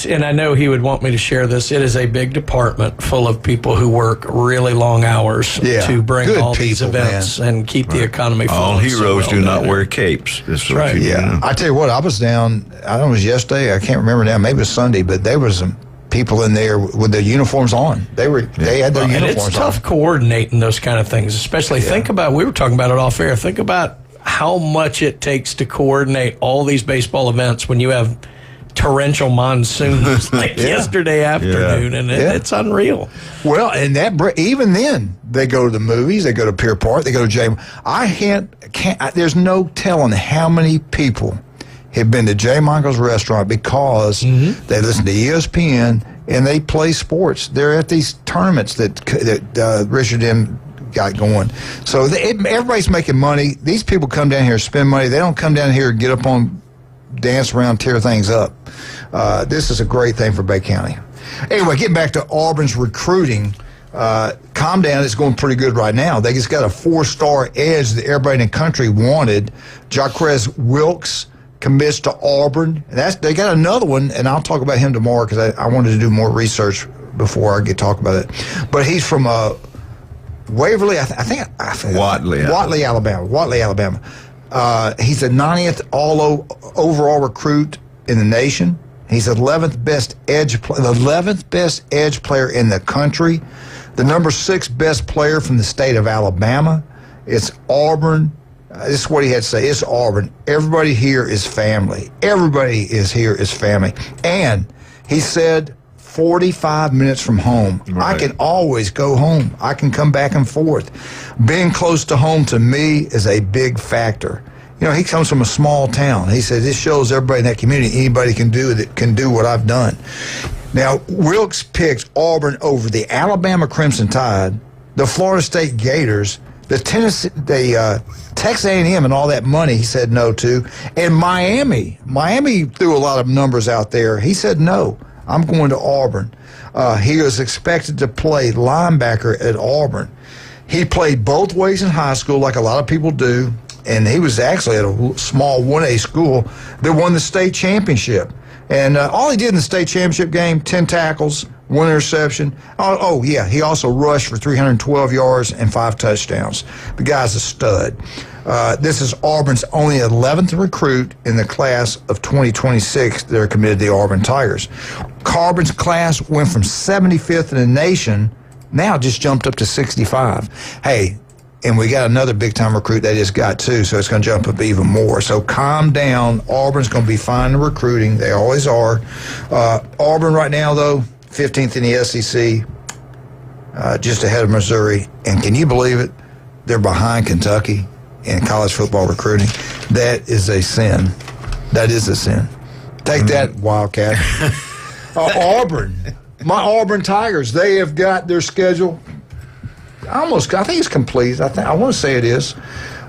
And I know he would want me to share this. It is a big department full of people who work really long hours to bring all these events and keep the economy flowing. All heroes do not wear capes. That's right. I tell you what, I was down, I don't know, it was yesterday, I can't remember now, maybe it was Sunday, but there was some people in there with their uniforms on. They had their uniforms on. And it's tough coordinating those kind of things, especially we were talking about it off air, think about how much it takes to coordinate all these baseball events when you have torrential monsoons like yesterday afternoon, and it's unreal. Well, and even then, they go to the movies, they go to Pier Park, they go to J. There's no telling how many people have been to J. Michael's restaurant because they listen to ESPN and they play sports. They're at these tournaments that Richard M. got going. So everybody's making money. These people come down here to spend money. They don't come down here and get up on, dance around, tear things up. This is a great thing for Bay County. Anyway, getting back to Auburn's recruiting, Calm Down is going pretty good right now. They just got a 4-star edge that everybody in the country wanted. Jaquez Wilkes commits to Auburn. They got another one, and I'll talk about him tomorrow because I wanted to do more research before I get to talk about it. But he's from Waverly, I think Watley, Alabama. He's the 90th overall recruit in the nation. He's the 11th best edge player in the country. The number 6 best player from the state of Alabama. It's Auburn. This is what he had to say. It's Auburn. Everybody here is family. Everybody here is family. And he said 45 minutes from home. Right. I can always go home. I can come back and forth. Being close to home to me is a big factor. He comes from a small town. He said this shows everybody in that community anybody can do what I've done. Now, Wilkes picked Auburn over the Alabama Crimson Tide, the Florida State Gators, the Texas A&M and all that money he said no to, and Miami. Miami threw a lot of numbers out there. He said no. I'm going to Auburn. He was expected to play linebacker at Auburn. He played both ways in high school like a lot of people do, and he was actually at a small 1A school that won the state championship. And all he did in the state championship game, 10 tackles, 1 interception. He also rushed for 312 yards and 5 touchdowns. The guy's a stud. This is Auburn's only 11th recruit in the class of 2026 that are committed to the Auburn Tigers. Auburn's class went from 75th in the nation, now just jumped up to 65. Hey, and we got another big-time recruit they just got, too, so it's going to jump up even more. So calm down. Auburn's going to be fine in recruiting. They always are. Auburn right now, though, 15th in the SEC, just ahead of Missouri. And can you believe it? They're behind Kentucky in college football recruiting. That is a sin. That is a sin. Take that, Wildcat. Auburn. My Auburn Tigers, they have got their schedule I think it's complete. I want to say it is.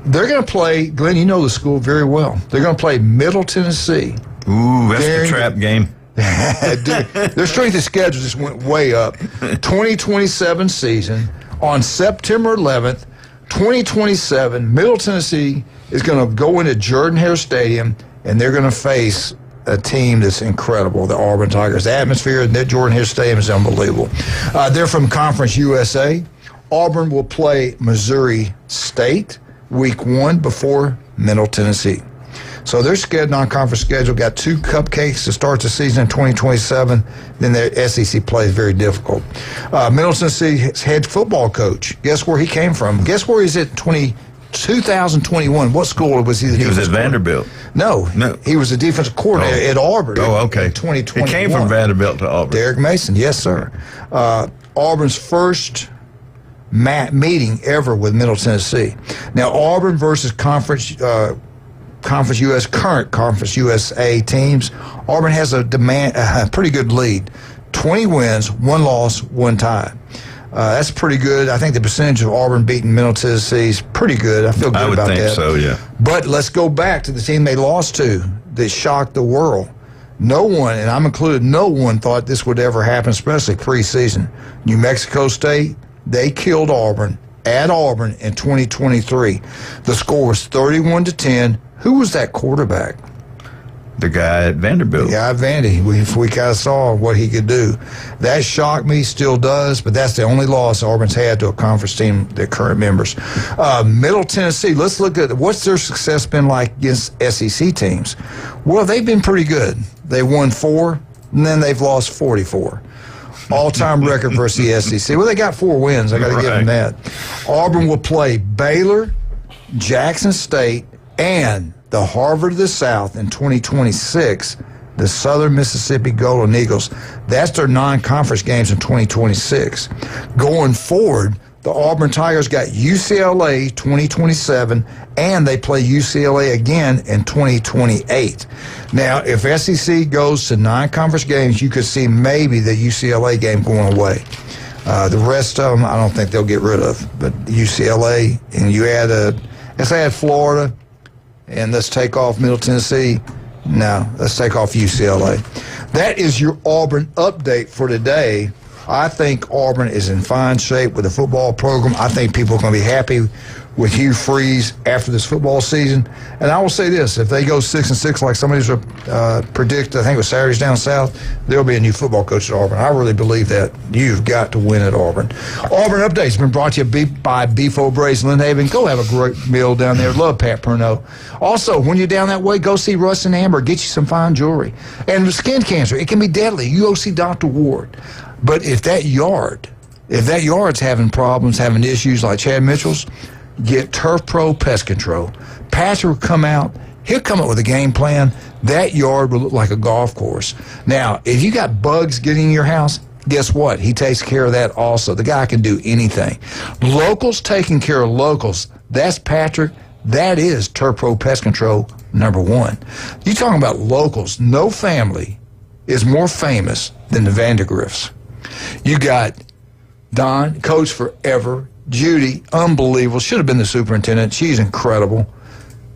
They're going to play, Glenn, you know the school very well. They're going to play Middle Tennessee. Ooh, that's the trap game. Their strength of schedule just went way up. 2027 season on September 11th, 2027, Middle Tennessee is going to go into Jordan-Hare Stadium, and they're going to face a team that's incredible, the Auburn Tigers. The atmosphere at Jordan-Hare Stadium is unbelievable. They're from Conference USA. Auburn will play Missouri State week 1 before Middle Tennessee. So their non-conference schedule got 2 cupcakes to start the season in 2027. Then their SEC play is very difficult. Middle Tennessee's head football coach, guess where he came from? Guess where he's at 2021. What school was he? He was at Vanderbilt. No. He was the defensive coordinator at Auburn. Oh, okay. In 2021. He came from Vanderbilt to Auburn. Derek Mason, yes, sir. Auburn's first meeting ever with Middle Tennessee. Now, Auburn versus Conference USA teams. Auburn has a pretty good lead, 20 wins, 1 loss, 1 tie. That's pretty good. I think the percentage of Auburn beating Middle Tennessee is pretty good. I feel good about that. I would think so, yeah. But let's go back to the team they lost to that shocked the world. No one, and I'm included, no one thought this would ever happen, especially preseason. New Mexico State, they killed Auburn at Auburn in 2023. The score was 31-10. Who was that quarterback? The guy at Vanderbilt. The guy at Vandy. We kind of saw what he could do. That shocked me, still does, but that's the only loss Auburn's had to a conference team, their current members. Middle Tennessee, let's look at what's their success been like against SEC teams. Well, they've been pretty good. They won 4, and then they've lost 44. All-time record versus the SEC. Well, they got 4 wins. I got to give them that. Auburn will play Baylor, Jackson State, and the Harvard of the South in 2026, the Southern Mississippi Golden Eagles. That's their non-conference games in 2026. Going forward, the Auburn Tigers got UCLA 2027, and they play UCLA again in 2028. Now, if SEC goes to non-conference games, you could see maybe the UCLA game going away. The rest of them, I don't think they'll get rid of. But UCLA, and you add let's add Florida, and let's take off Middle Tennessee. No, let's take off UCLA. That is your Auburn update for today. I think Auburn is in fine shape with the football program. I think people are going to be happy with Hugh Freeze after this football season. And I will say this, if they go 6-6 like somebody's predict, I think it was Saturdays down south, there'll be a new football coach at Auburn. I really believe that. You've got to win at Auburn. Auburn Update's been brought to you by Beef O'Brady's Lynn Haven. Go have a great meal down there. Love Pat Purno. Also, when you're down that way, go see Russ and Amber. Get you some fine jewelry. And with skin cancer, it can be deadly. You go see Dr. Ward. But if that yard's having problems, having issues like Chad Mitchell's, get Turf Pro Pest Control. Patrick will come out. He'll come up with a game plan. That yard will look like a golf course. Now, if you got bugs getting in your house, guess what? He takes care of that also. The guy can do anything. Locals taking care of locals. That's Patrick. That is Turf Pro Pest Control #1. You talking about locals. No family is more famous than the Vandergriffs. You got Don, coach forever. Judy, unbelievable. Should have been the superintendent. She's incredible.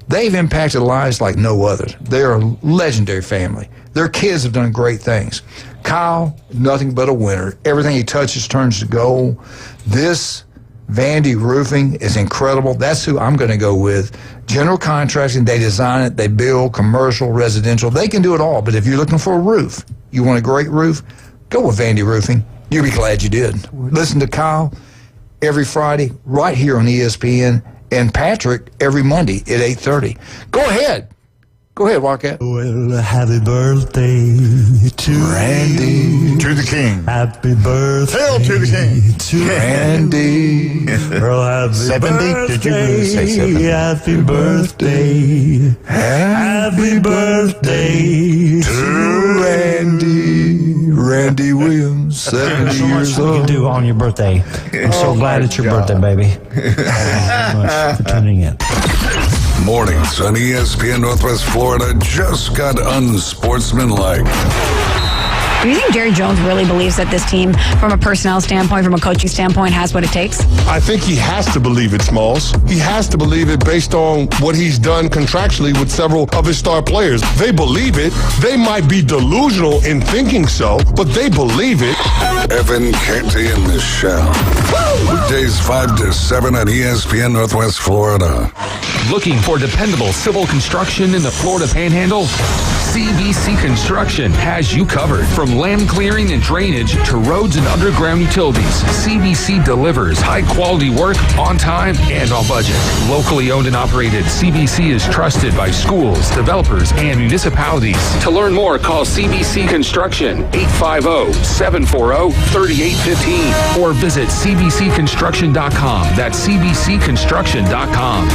They've impacted lives like no other. They're a legendary family. Their kids have done great things. Kyle, nothing but a winner. Everything he touches turns to gold. This Vandy Roofing is incredible. That's who I'm going to go with. General contracting, they design it, they build, commercial, residential. They can do it all. But if you're looking for a roof, you want a great roof, go with Vandy Roofing. You'll be glad you did. Listen to Kyle every Friday right here on ESPN, and Patrick every Monday at 8:30. Go ahead, Wildcat. Well, happy birthday to Randy. To the king. Happy birthday. Hail to the king. To Randy. Earl, happy 70? birthday. Did you really say 70? Happy birthday. Happy birthday to Randy. Randy Williams, 70 so years much we old. can do on your birthday. I'm so glad it's your birthday, baby. Thank you so much for tuning in. Mornings on ESPN Northwest Florida just got unsportsmanlike. Do you think Jerry Jones really believes that this team, from a personnel standpoint, from a coaching standpoint, has what it takes? I think he has to believe it, Smalls. He has to believe it based on what he's done contractually with several of his star players. They believe it. They might be delusional in thinking so, but they believe it. Evan, Canty, and Michelle. Weekdays 5 to 7 at ESPN Northwest Florida. Looking for dependable civil construction in the Florida Panhandle? CBC Construction has you covered. From land clearing and drainage to roads and underground utilities, CBC delivers high-quality work on time and on budget. Locally owned and operated, CBC is trusted by schools, developers, and municipalities. To learn more, call CBC Construction 850-740-3815 or visit cbcconstruction.com. That's cbcconstruction.com.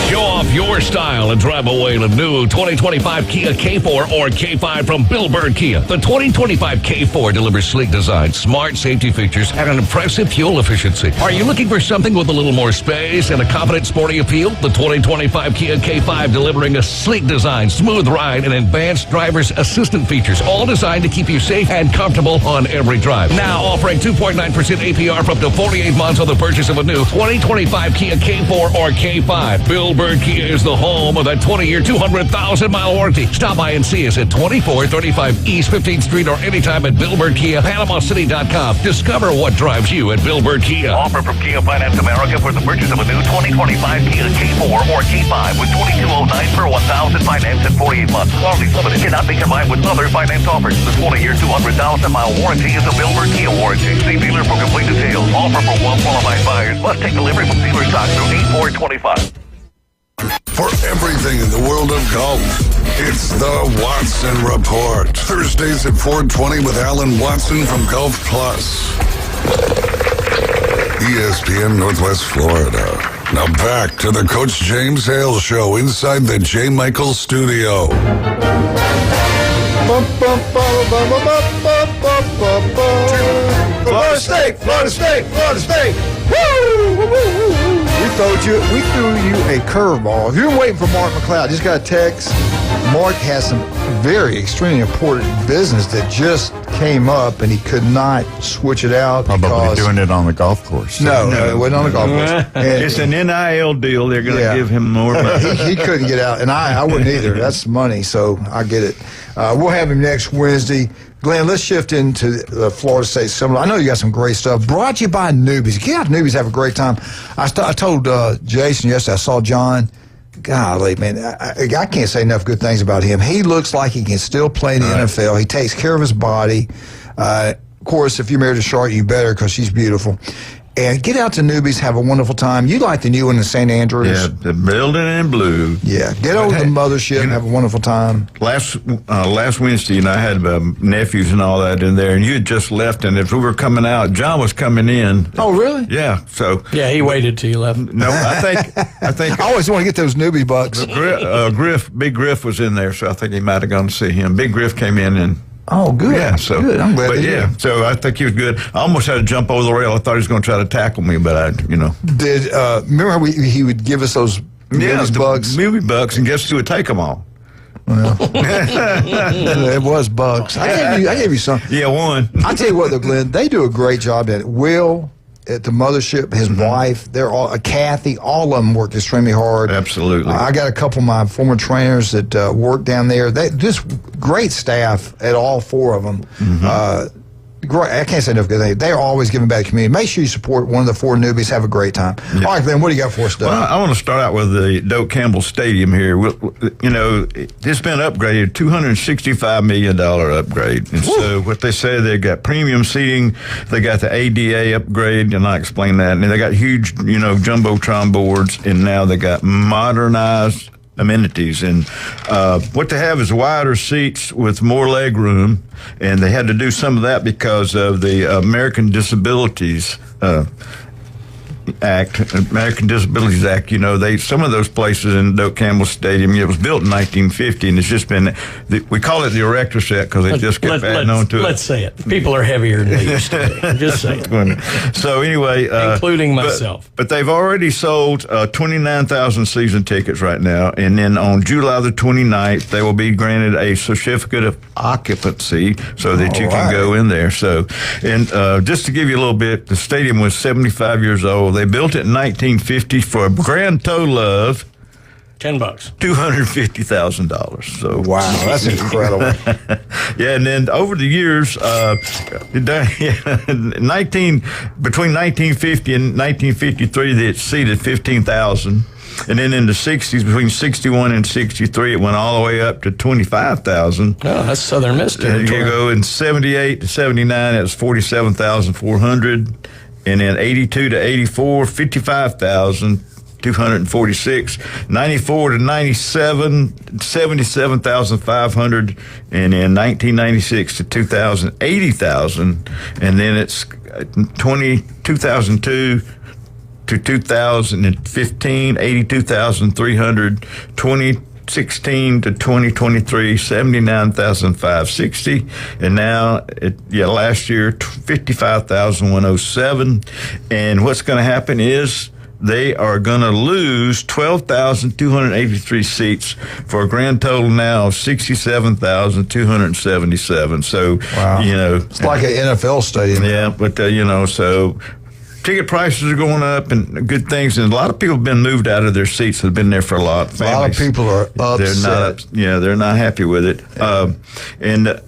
Show off your style and drive away in a new 2025 Kia K5 K4 or K5 from Bill Bird Kia. The 2025 K4 delivers sleek design, smart safety features, and an impressive fuel efficiency. Are you looking for something with a little more space and a confident sporty appeal? The 2025 Kia K5 delivering a sleek design, smooth ride, and advanced driver's assistant features, all designed to keep you safe and comfortable on every drive. Now offering 2.9% APR for up to 48 months on the purchase of a new 2025 Kia K4 or K5. Bill Bird Kia is the home of that 20-year, 200,000-mile warranty. Stop by and see us at 2435 East 15th Street or anytime at Bill Bird Kia, PanamaCity.com. Discover what drives you at Bill Bird Kia. Offer from Kia Finance America for the purchase of a new 2025 Kia K4 or K5 with $22.09 per 1,000 finance in 48 months. Quality limited cannot be combined with other finance offers. The 20-year, 200,000-mile warranty is a Bill Bird Kia warranty. See dealer for complete details. Offer for well-qualified buyers. Must take delivery from dealer stock through 8/4/25. For everything in the world of golf, it's the Watson Report. Thursdays at 4:20 with Alan Watson from Golf Plus. ESPN Northwest Florida. Now back to the Coach James Hale Show inside the J. Michael Studio. Florida State, Florida State, Florida State. Woo! Woo, woo, woo, woo. We threw you a curveball. If you're waiting for Mark McLeod, just got a text. Mark has some very extremely important business that just came up, and he could not switch it out. Probably doing it on the golf course. No, it wasn't on the golf course. And It's an NIL deal. They're going to give him more money. he couldn't get out, and I wouldn't either. That's money, so I get it. We'll have him next Wednesday. Glenn, let's shift into the Florida State Seminar. I know you got some great stuff. Brought to you by Newbies. Get out to Newbies, have a great time. I told Jason yesterday, I saw John. Golly, man, I can't say enough good things about him. He looks like he can still play in the NFL. He takes care of his body. Of course, if you're married to Charlotte, you better because she's beautiful. And get out to Newbies, have a wonderful time. You like the new one in St. Andrews? Yeah, the building in blue. Yeah, get over to the mothership and have a wonderful time. Last Wednesday, I had nephews and all that in there, and you had just left, and as we were coming out, John was coming in. Oh, really? Yeah. So yeah, he waited till you left. No, I think I always want to get those newbie bucks. Big Griff was in there, so I think he might have gone to see him. Big Griff came in and. Oh, good. Yeah, so good. I'm glad to hear. So I think he was good. I almost had to jump over the rail. I thought he was going to try to tackle me, but Did remember how he would give us those bucks? Movie bucks, and guess who would take them all? Well, it was bucks. I gave you some. Yeah, one. I tell you what, though, Glenn, they do a great job at it. Will at the mothership, his wife, they're all Kathy, all of them work extremely hard. Absolutely. I got a couple of my former trainers that work down there. They just great staff at all four of them. Great. I can't say enough good things. They're always giving back to the community. Make sure you support one of the four newbies. Have a great time. Yeah. All right, Glenn, what do you got for us, Doug? Well, I want to start out with the Doak Campbell Stadium here. It's been upgraded, $265 million upgrade. And so what they say, they got premium seating, they got the ADA upgrade, and I explained that. And they got huge, Jumbotron boards, and now they got modernized amenities, and what they have is wider seats with more leg room, and they had to do some of that because of the American Disabilities Act. Some of those places in Doak Campbell Stadium, it was built in 1950, and it's just been, we call it the erector set because they just kept adding on to it. Let's say it. People are heavier than they used to be. Just say it. So anyway. Including myself. But they've already sold 29,000 season tickets right now, and then on July the 29th, they will be granted a certificate of occupancy so that you can go in there. So, and just to give you a little bit, the stadium was 75 years old. They built it in 1950 for a grand total of $10, $250,000. So wow, that's incredible. Yeah, and then over the years, between 1950 and 1953, they exceeded 15,000. And then in the 60s, between 61 and 63, it went all the way up to 25,000. Oh, that's Southern Miss territory. You go in 78 to 79, it was 47,400. And then 82 to 84, 55,246. 94 to 97, 77,500. And then 1996 to 2000, 80,000. And then it's 2002 to 2015, 82,300. 2016 to 2023, 79,560, and now last year 55,107. And what's going to happen is they are going to lose 12,283 seats for a grand total now of 67,277. So, it's like an NFL stadium. Yeah, but so ticket prices are going up and good things, and a lot of people have been moved out of their seats that have been there for a lot. A lot of people are upset. They're not happy with it. And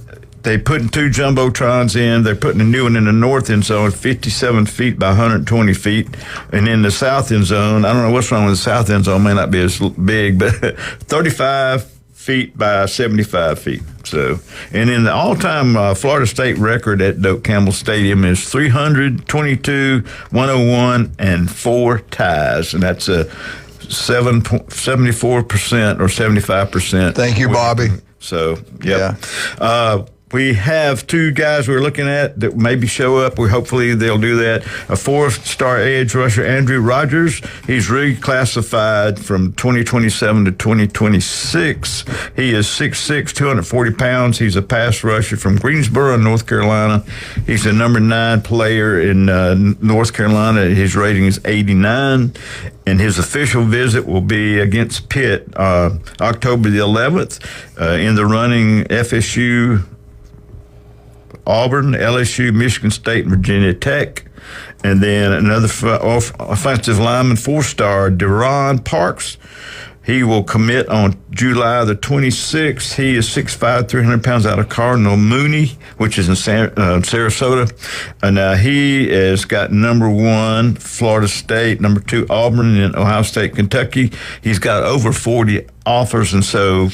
they putting 2 jumbotrons in. They're putting a new one in the north end zone, 57 feet by 120 feet. And in the south end zone, I don't know what's wrong with the south end zone, may not be as big, but 35 feet by 75 feet. So, and in the all-time Florida State record at Doak Campbell Stadium is 322, 101, and 4 ties. And that's a 74% or 75%. Thank you, Bobby. So, yeah. We have 2 guys we're looking at that maybe show up. Hopefully they'll do that. A 4-star edge rusher, Andrew Rogers. He's reclassified from 2027 to 2026. He is 6'6", 240 pounds. He's a pass rusher from Greensboro, North Carolina. He's the number 9 player in North Carolina. His rating is 89. And his official visit will be against Pitt October the 11th in the running FSU, Auburn, LSU, Michigan State, and Virginia Tech. And then another offensive lineman, 4-star, Deron Parks. He will commit on July the 26th. He is 6'5", 300 pounds out of Cardinal Mooney, which is in Sarasota. And he has got number 1, Florida State, number 2, Auburn, and Ohio State, Kentucky. He's got over 40 offers, and so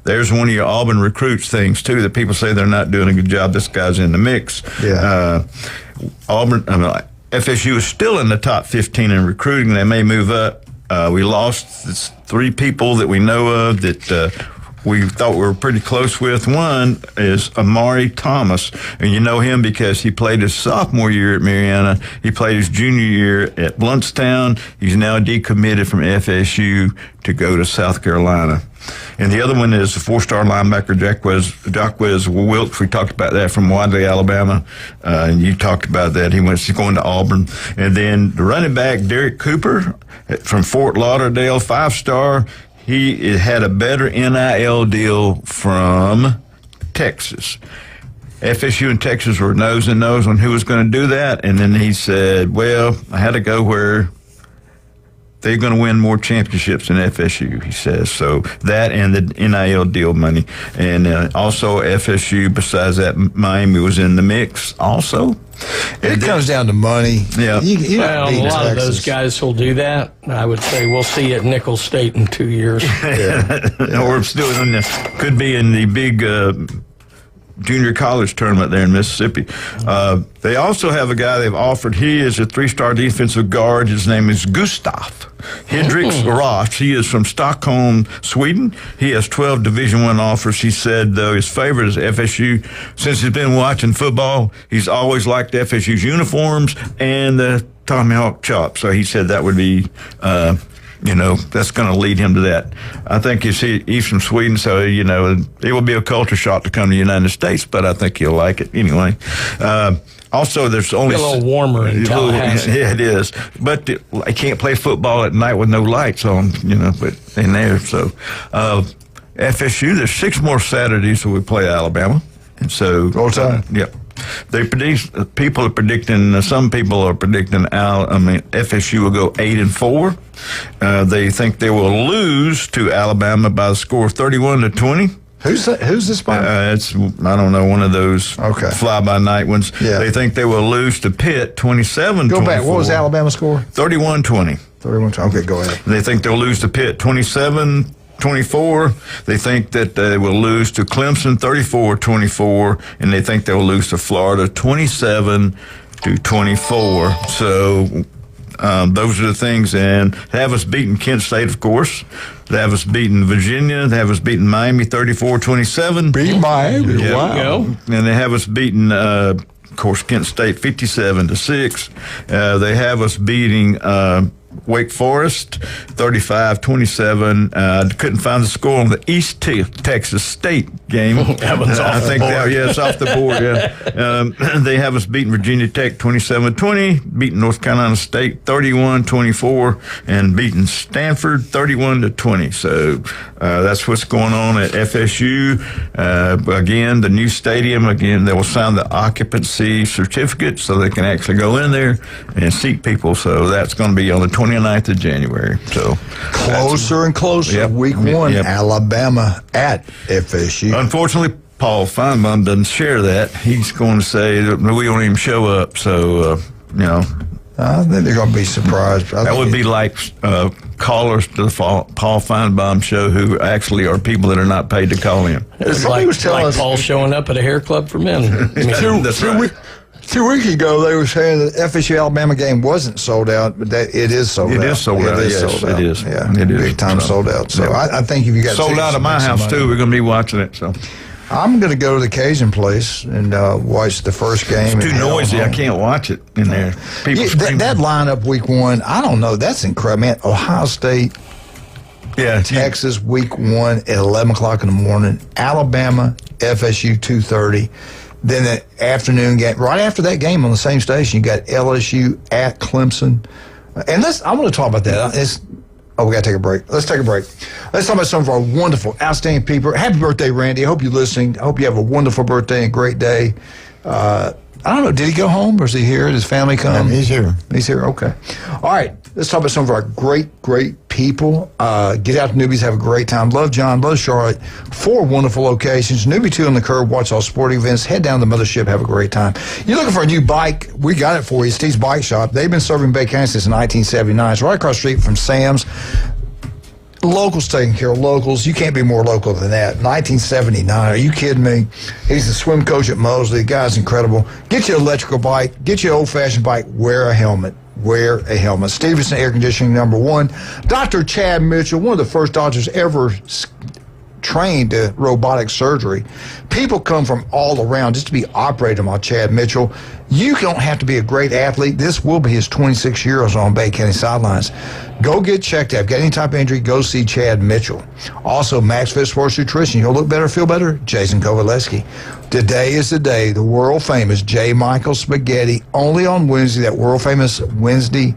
there's one of your Auburn recruits things, too, that people say they're not doing a good job. This guy's in the mix. Yeah. FSU is still in the top 15 in recruiting. They may move up. We lost 3 people that we know of that we thought we were pretty close with. One is Amari Thomas, and you know him because he played his sophomore year at Mariana. He played his junior year at Bluntstown. He's now decommitted from FSU to go to South Carolina. And the other one is the 4-star linebacker, Jacquez Wilkes. We talked about that from Wadley, Alabama. And you talked about that. He's going to Auburn. And then the running back, Derek Cooper from Fort Lauderdale, 5-star. He had a better NIL deal from Texas. FSU and Texas were nose and nose on who was going to do that. And then he said, well, I had to go where they're going to win more championships than FSU, he says. So that and the NIL deal money. And also FSU, besides that, Miami was in the mix also. It comes down to money. Yeah. Well, a lot of those guys will do that. I would say we'll see you at Nicholls State in 2 years. Or still could be in the big junior college tournament there in Mississippi. They also have a guy they've offered. He is a 3-star defensive guard. His name is Gustav Hendricks Ross. He is from Stockholm, Sweden. He has 12 Division I offers. He said, though, his favorite is FSU. Since he's been watching football, he's always liked FSU's uniforms and the Tommy Hawk chop. So he said that would be that's going to lead him to that. I think he's from Sweden, so, it will be a culture shock to come to the United States, but I think he'll like it anyway. Also, there's only... It's a little warmer in Tallahassee. Yeah, it is. But I can't play football at night with no lights on, but in there. So, FSU, there's 6 more Saturdays that we play Alabama. And so... All time? Yep. Some people are predicting FSU will go 8-4. They think they will lose to Alabama by the score of 31-20. Who's this by? It's, I don't know, one of those fly-by-night ones. Yeah. They think they will lose to Pitt 27-24. Go back. What was Alabama's score? 31-20. 31-20. Okay, go ahead. They think they'll lose to Pitt 27-24. They think that they will lose to Clemson 34-24, and they think they'll lose to Florida 27-24. So those are the things. And have us beating Kent State, of course. They have us beating Virginia. They have us beating Miami 34-27. Beat Miami. Yeah. Wow. And they have us beating, of course, Kent State 57-6. They have us beating Wake Forest, 35-27. Couldn't find the score on the East Texas State game. That one's off the board. It's off the board, yeah. They have us beating Virginia Tech 27-20, beating North Carolina State 31-24, and beating Stanford 31-20. So that's what's going on at FSU. Again, the new stadium, they will sign the occupancy certificate so they can actually go in there and seat people. So that's going to be on the 29th of January. So closer and closer. Yep. Week 1, Alabama at FSU. Unfortunately, Paul Feinbaum doesn't share that. He's going to say that we don't even show up. So, I think they're going to be surprised. That would be like callers to the Paul Feinbaum show who actually are people that are not paid to call in. It's like Paul showing up at a hair club for men. That's right. 2 weeks ago, they were saying that FSU Alabama game wasn't sold out, but it is sold out. It is sold out. Yes, sold out. it is. Yeah, it is. Big time sold out. So I think if you got sold out at my house too, we're going to be watching it. So I'm going to go to the Cajun place and watch the first game. It's too noisy. I can't watch it in there. People that lineup week 1, I don't know. That's incredible, man. Ohio State. Texas week 1 at 11 o'clock in the morning. Alabama, FSU 2:30. Then the afternoon game, right after that game on the same station, you got LSU at Clemson. And I want to talk about that. We got to take a break. Let's take a break. Let's talk about some of our wonderful, outstanding people. Happy birthday, Randy. I hope you're listening. I hope you have a wonderful birthday and great day. I don't know, did he go home or is he here? Did his family come? He's here. He's here, okay. All right, let's talk about some of our great people. Get out to Newbies, have a great time. Love John, love Charlotte. 4 wonderful locations. Newbie 2 on the curb, watch all sporting events. Head down to the mothership, have a great time. You're looking for a new bike? We got it for you. Steve's Bike Shop. They've been serving Bay County since 1979. It's right across the street from Sam's. Locals taking care of locals. You can't be more local than that. 1979. Are you kidding me? He's the swim coach at Mosley. The guy's incredible. Get you an electrical bike. Get you an old-fashioned bike. Wear a helmet. Wear a helmet. Stevenson Air Conditioning, #1. Dr. Chad Mitchell, one of the first doctors ever trained to robotic surgery. People come from all around just to be operated on Chad Mitchell. You don't have to be a great athlete. This will be his 26 years on Bay County sidelines. Go get checked out. Got any type of injury, go see Chad Mitchell. Also, Max Fit Sports Nutrition. You'll look better, feel better. Jason Kovaleski. Today is the day, the world famous J. Michael Spaghetti, only on Wednesday, that world famous Wednesday